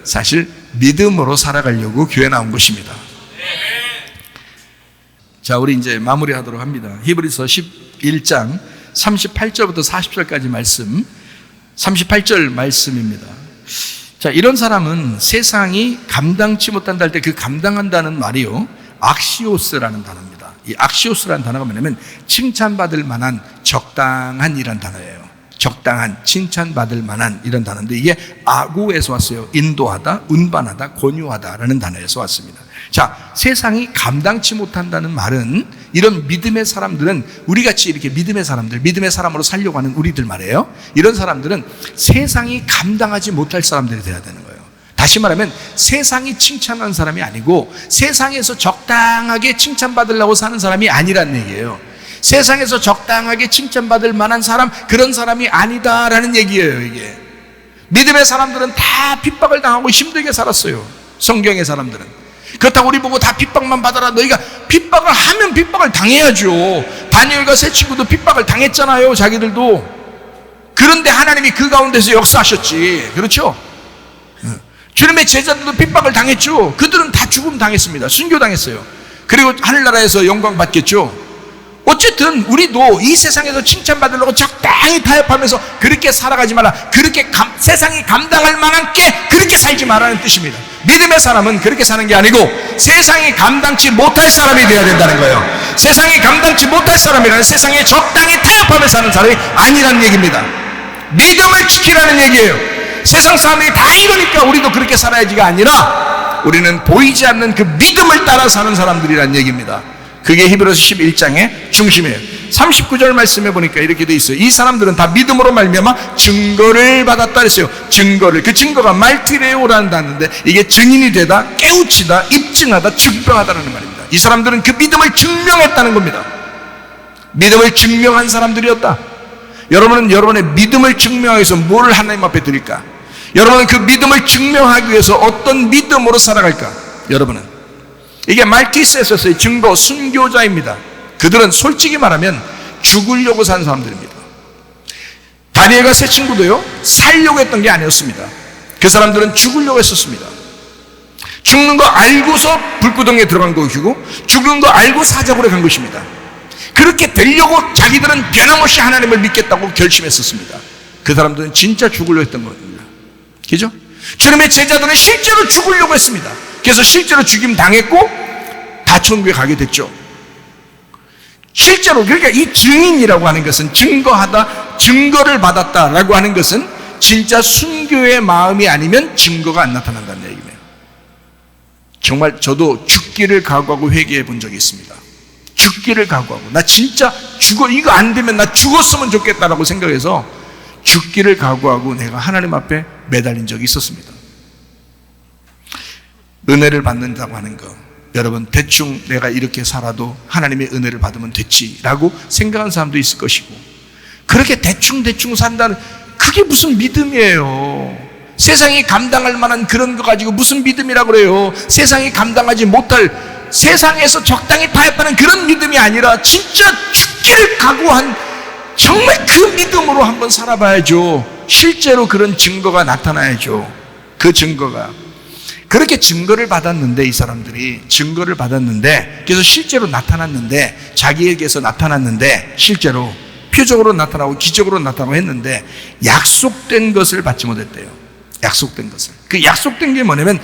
사실 믿음으로 살아가려고 교회 나온 것입니다. 자, 우리 이제 마무리하도록 합니다. 히브리서 11장 38절부터 40절까지 말씀, 38절 말씀입니다. 자, 이런 사람은 세상이 감당치 못한다 할 때 그 감당한다는 말이요, 악시오스라는 단어입니다. 이 악시오스라는 단어가 뭐냐면 칭찬받을 만한 적당한 이란 단어예요. 적당한, 칭찬받을 만한 이런 단어인데 이게 아구에서 왔어요. 인도하다, 운반하다, 권유하다라는 단어에서 왔습니다. 자, 세상이 감당치 못한다는 말은 이런 믿음의 사람들은, 우리같이 이렇게 믿음의 사람들, 믿음의 사람으로 살려고 하는 우리들 말이에요. 이런 사람들은 세상이 감당하지 못할 사람들이 돼야 되는 거예요. 다시 말하면 세상이 칭찬하는 사람이 아니고 세상에서 적당하게 칭찬받으려고 사는 사람이 아니란 얘기예요. 세상에서 적당하게 칭찬받을 만한 사람, 그런 사람이 아니다라는 얘기예요. 이게 믿음의 사람들은 다 핍박을 당하고 힘들게 살았어요. 성경의 사람들은. 그렇다고 우리 보고 다 핍박만 받아라, 너희가 핍박을 하면 핍박을 당해야죠. 다니엘과 세 친구도 핍박을 당했잖아요, 자기들도. 그런데 하나님이 그 가운데서 역사하셨지. 그렇죠? 주님의 제자들도 핍박을 당했죠. 그들은 다 죽음 당했습니다. 순교당했어요. 그리고 하늘나라에서 영광 받겠죠. 어쨌든 우리도 이 세상에서 칭찬받으려고 적당히 타협하면서 그렇게 살아가지 말라. 그렇게 세상이 감당할 만한 게 그렇게 살지 말라는 뜻입니다. 믿음의 사람은 그렇게 사는 게 아니고 세상이 감당치 못할 사람이 되어야 된다는 거예요. 세상이 감당치 못할 사람이라는, 세상에 적당히 타협하며 사는 사람이 아니라는 얘기입니다. 믿음을 지키라는 얘기예요. 세상 사람들이 다 이러니까 우리도 그렇게 살아야지가 아니라 우리는 보이지 않는 그 믿음을 따라 사는 사람들이라는 얘기입니다. 그게 히브리서 11장의 중심이에요. 39절 말씀에 보니까 이렇게 돼 있어요. 이 사람들은 다 믿음으로 말미암아 증거를 받았다 그랬어요. 증거를, 그 증거가 말티레오라는 단어인데 이게 증인이 되다, 깨우치다, 입증하다, 증명하다라는 말입니다. 이 사람들은 그 믿음을 증명했다는 겁니다. 믿음을 증명한 사람들이었다. 여러분은 여러분의 믿음을 증명하기 위해서 뭘 하나님 앞에 드릴까? 여러분은 그 믿음을 증명하기 위해서 어떤 믿음으로 살아갈까? 여러분은 이게 말티스에서의 증거, 순교자입니다. 그들은 솔직히 말하면 죽으려고 산 사람들입니다. 다니엘과 세 친구도요, 살려고 했던 게 아니었습니다. 그 사람들은 죽으려고 했었습니다. 죽는 거 알고서 불구덩이에 들어간 것이고 죽는 거 알고 사자굴에 간 것입니다. 그렇게 되려고 자기들은 변함없이 하나님을 믿겠다고 결심했었습니다. 그 사람들은 진짜 죽으려고 했던 겁니다. 그죠? 주님의 제자들은 실제로 죽으려고 했습니다. 그래서 실제로 죽임 당했고 다 천국에 가게 됐죠. 실제로, 그러니까 이 증인이라고 하는 것은, 증거하다, 증거를 받았다라고 하는 것은 진짜 순교의 마음이 아니면 증거가 안 나타난다는 얘기예요. 정말 저도 죽기를 각오하고 회개해 본 적이 있습니다. 죽기를 각오하고, 나 진짜 이거 안 되면 나 죽었으면 좋겠다라고 생각해서 죽기를 각오하고 내가 하나님 앞에 매달린 적이 있었습니다. 은혜를 받는다고 하는 거, 여러분 대충 내가 이렇게 살아도 하나님의 은혜를 받으면 됐지라고 생각하는 사람도 있을 것이고, 그렇게 대충 산다는, 그게 무슨 믿음이에요? 세상이 감당할 만한 그런 거 가지고 무슨 믿음이라고 그래요? 세상이 감당하지 못할, 세상에서 적당히 타협하는 그런 믿음이 아니라 진짜 죽기를 각오한 정말 그 믿음으로 한번 살아봐야죠. 실제로 그런 증거가 나타나야죠. 그 증거가, 그렇게 증거를 받았는데, 이 사람들이 증거를 받았는데, 그래서 실제로 나타났는데, 자기에게서 나타났는데, 실제로 표적으로 나타나고 기적으로 나타나고 했는데 약속된 것을 받지 못했대요. 약속된 것을. 그 약속된 게 뭐냐면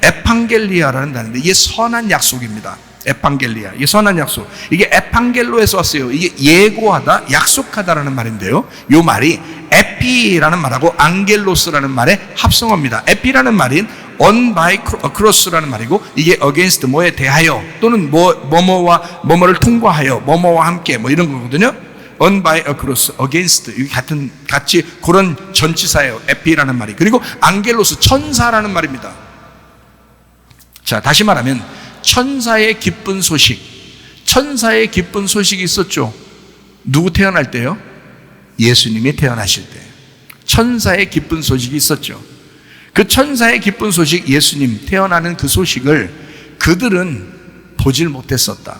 에판겔리아라는 단어인데 이게 선한 약속입니다. 에판겔리아, 이게 선한 약속. 이게 에판겔로에서 왔어요. 이게 예고하다, 약속하다라는 말인데요, 이 말이 에피라는 말하고 앙겔로스라는 말의 합성어입니다. 에피라는 말인 on by cross라는 말이고, 이게 against 뭐에 대하여 또는 뭐뭐와 뭐뭐를 통과하여 뭐뭐와 함께 뭐 이런 거거든요. on by across, against, 이게 같이 그런 전치사예요. 에피라는 말이. 그리고 앙겔로스, 천사라는 말입니다. 자, 다시 말하면 천사의 기쁜 소식, 천사의 기쁜 소식이 있었죠. 누구 태어날 때요? 예수님이 태어나실 때 천사의 기쁜 소식이 있었죠. 그 천사의 기쁜 소식, 예수님 태어나는 그 소식을 그들은 보질 못했었다.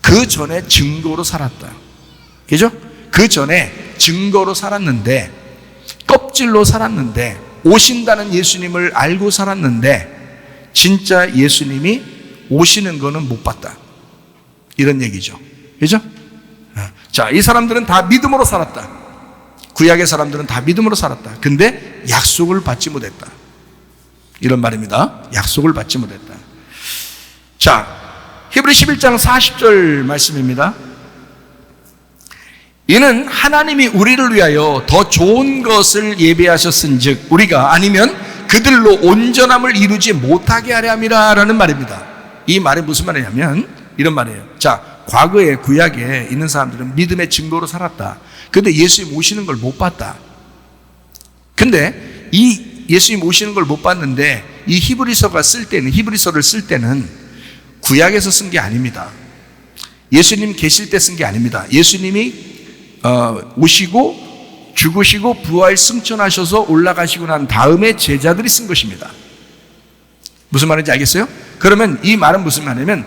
그 전에 증거로 살았다. 그죠? 그 전에 증거로 살았는데, 껍질로 살았는데, 오신다는 예수님을 알고 살았는데 진짜 예수님이 오시는 거는 못 봤다. 이런 얘기죠. 그죠? 자, 이 사람들은 다 믿음으로 살았다. 구약의 사람들은 다 믿음으로 살았다. 근데 약속을 받지 못했다. 이런 말입니다. 약속을 받지 못했다. 자, 히브리 11장 40절 말씀입니다. 이는 하나님이 우리를 위하여 더 좋은 것을 예비하셨은즉 우리가 아니면 그들로 온전함을 이루지 못하게 하려 함이라 라는 말입니다. 이 말이 무슨 말이냐면 이런 말이에요. 자, 과거에 구약에 있는 사람들은 믿음의 증거로 살았다. 근데 예수님 오시는 걸 못 봤다. 근데 이 예수님 오시는 걸 못 봤는데 이 히브리서를 쓸 때는 구약에서 쓴 게 아닙니다. 예수님 계실 때 쓴 게 아닙니다. 예수님이 오시고 죽으시고 부활 승천하셔서 올라가시고 난 다음에 제자들이 쓴 것입니다. 무슨 말인지 알겠어요? 그러면 이 말은 무슨 말이냐면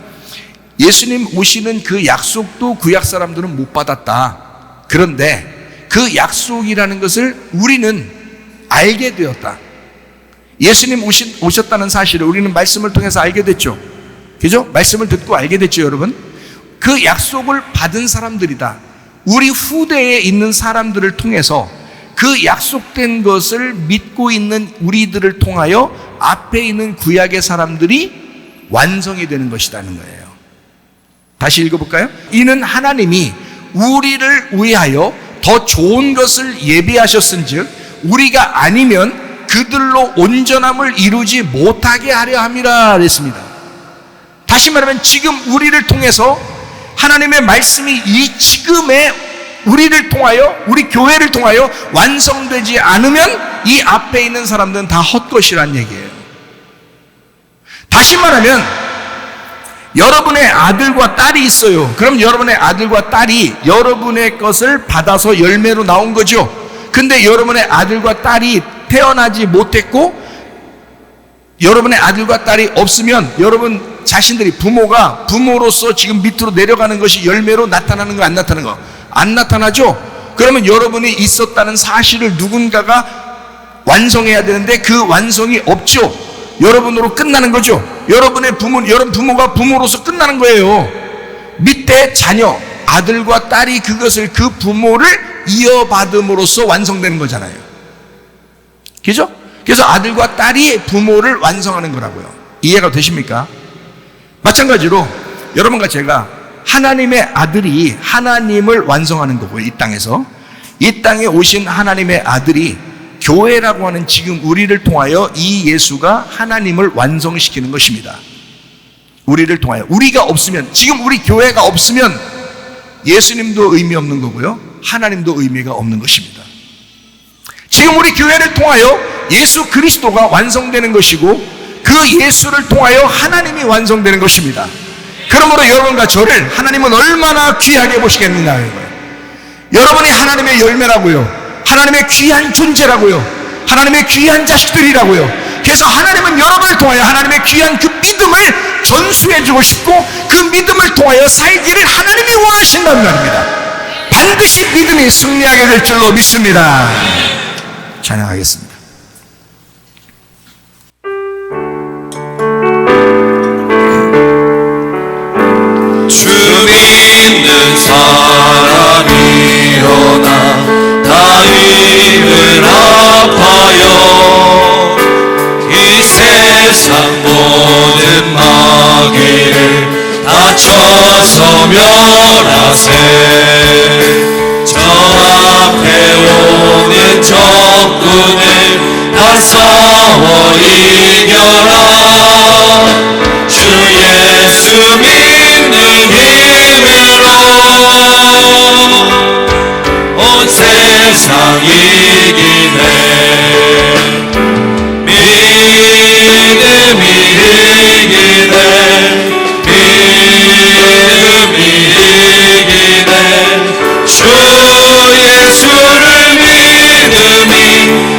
예수님 오시는 그 약속도 구약 사람들은 못 받았다. 그런데 그 약속이라는 것을 우리는 알게 되었다. 예수님 오셨다는 사실을 우리는 말씀을 통해서 알게 됐죠. 그죠? 말씀을 듣고 알게 됐죠, 여러분. 그 약속을 받은 사람들이다. 우리 후대에 있는 사람들을 통해서 그 약속된 것을 믿고 있는 우리들을 통하여 앞에 있는 구약의 사람들이 완성이 되는 것이라는 거예요. 다시 읽어볼까요? 이는 하나님이 우리를 위하여 더 좋은 것을 예비하셨은즉 우리가 아니면 그들로 온전함을 이루지 못하게 하려 함이라 그랬습니다. 다시 말하면 지금 우리를 통해서 하나님의 말씀이 이 지금의 우리를 통하여, 우리 교회를 통하여 완성되지 않으면 이 앞에 있는 사람들은 다 헛것이란 얘기예요. 다시 말하면 여러분의 아들과 딸이 있어요. 그럼 여러분의 아들과 딸이 여러분의 것을 받아서 열매로 나온 거죠. 근데 여러분의 아들과 딸이 태어나지 못했고 여러분의 아들과 딸이 없으면 여러분 자신들이 부모로서 지금 밑으로 내려가는 것이 열매로 나타나는 거 안 나타나는 거? 안 나타나죠? 그러면 여러분이 있었다는 사실을 누군가가 완성해야 되는데 그 완성이 없죠. 여러분으로 끝나는 거죠. 여러분 부모가 부모로서 끝나는 거예요. 밑에 자녀, 아들과 딸이 그것을 그 부모를 이어받음으로써 완성되는 거잖아요. 그죠? 그래서 아들과 딸이 부모를 완성하는 거라고요. 이해가 되십니까? 마찬가지로 여러분과 제가 하나님의 아들이 하나님을 완성하는 거고요. 이 땅에서 이 땅에 오신 하나님의 아들이 교회라고 하는 지금 우리를 통하여 이 예수가 하나님을 완성시키는 것입니다. 우리를 통하여. 우리가 없으면, 지금 우리 교회가 없으면 예수님도 의미 없는 거고요, 하나님도 의미가 없는 것입니다. 지금 우리 교회를 통하여 예수 그리스도가 완성되는 것이고 그 예수를 통하여 하나님이 완성되는 것입니다. 그러므로 여러분과 저를 하나님은 얼마나 귀하게 보시겠느냐 하는 거예요. 여러분이 하나님의 열매라고요, 하나님의 귀한 존재라고요, 하나님의 귀한 자식들이라고요. 그래서 하나님은 여러분을 통하여 하나님의 귀한 그 믿음을 전수해주고 싶고 그 믿음을 통하여 살기를 하나님이 원하신다는 말입니다. 반드시 믿음이 승리하게 될 줄로 믿습니다. 찬양하겠습니다. 주 믿는 사람이 일어나 다윗을 아파요. 이 세상 모든 마귀를 다쳐서 멸하세. 저 앞에 오는 적군을 다 싸워 이겨 살려라 주 예수 믿는 힘으로 온 세상 이기네 믿음이 이기네 믿음이 이기네 주 예수를 믿음이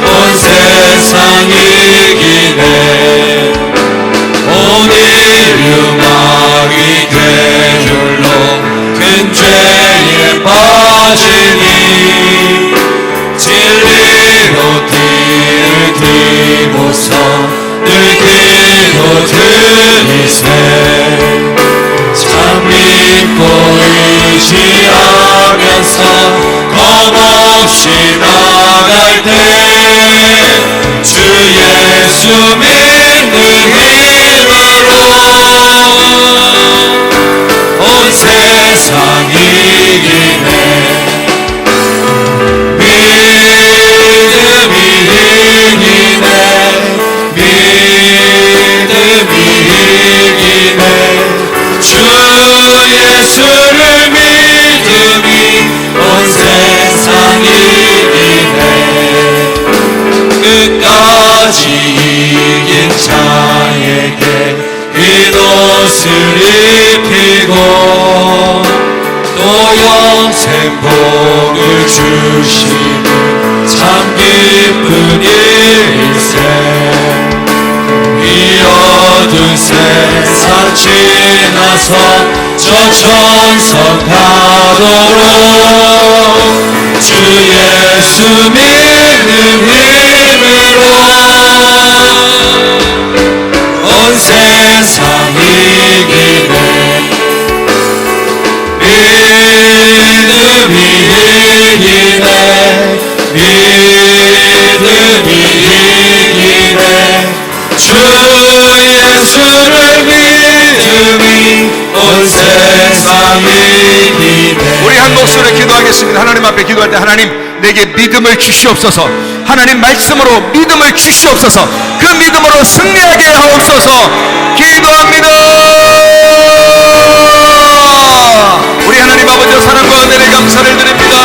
온 세상 이기네 오늘 음악이 괴절로 큰 죄에 빠지니 진리로 뒤를 뒤고서 늘 기도드리세 참 믿고 의지하면서 겁없이 나갈 때 주 예수 믿는 힘으로 온 세상 이기네 믿음이 이기네 믿음이 이기네 주 예수를 믿음이 온 세상 이기네 끝까지 이긴 자에게 이 옷을 입히고 또 영생 복을 주시는 참 기쁜 일세 이 어두운 세상 지나서 저 천성 가도록 주 예수 믿는 힘으로 온 세상 이기네 믿음이 이기네 믿음이 이기네 주 예수를 믿음이 온 세상 이기네 우리 한 목소리로 기도하겠습니다. 하나님 앞에 기도할 때 하나님 내게 믿음을 주시옵소서 하나님 말씀으로 믿음을 주시옵소서 그 믿음으로 승리하게 하옵소서 기도합니다. 우리 하나님 아버지의 사랑과 은혜를 감사를 드립니다.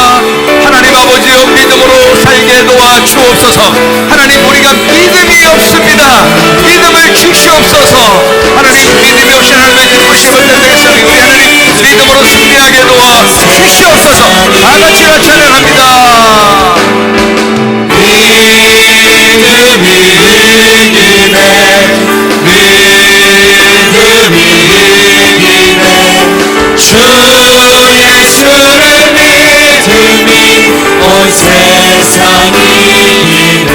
하나님 아버지여 믿음으로 살게 도와주옵소서 하나님 우리가 믿음이 없습니다. 믿음을 주시옵소서 하나님 믿음이 없이 하나님의 기쁘심을 전쟁했으니 우리 하나님 믿음으로 승리하게 도와주시옵소서 다같이 찬양합니다. 믿음이 이기네 믿음이 이기네 주 예수를 믿음이 온 세상 이기네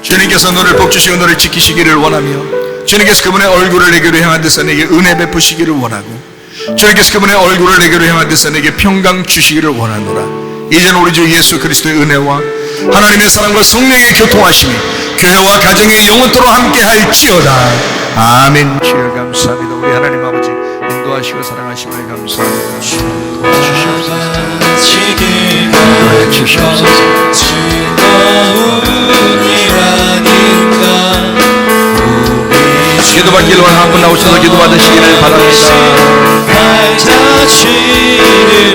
주님께서 너를 복주시고 너를 지키시기를 원하며 주님께서 그분의 얼굴을 내게로 향한 데서 내게 은혜 베푸시기를 원하고 주님께서 그분의 얼굴을 내게로 향한 데서 내게 평강 주시기를 원하노라. 이제는 우리 주 예수 그리스도의 은혜와 하나님의 사랑과 성령의 교통하심이 교회와 가정에 영원토록 함께 할지어다. 아멘. 주여 감사합니다. 우리 하나님 아버지 인도하시고 사랑하심을 감사합니다. 도와주시옵소서. 기도받기를 원하는 분 나오셔서 기도받으시기를 바랍니다. 발자취를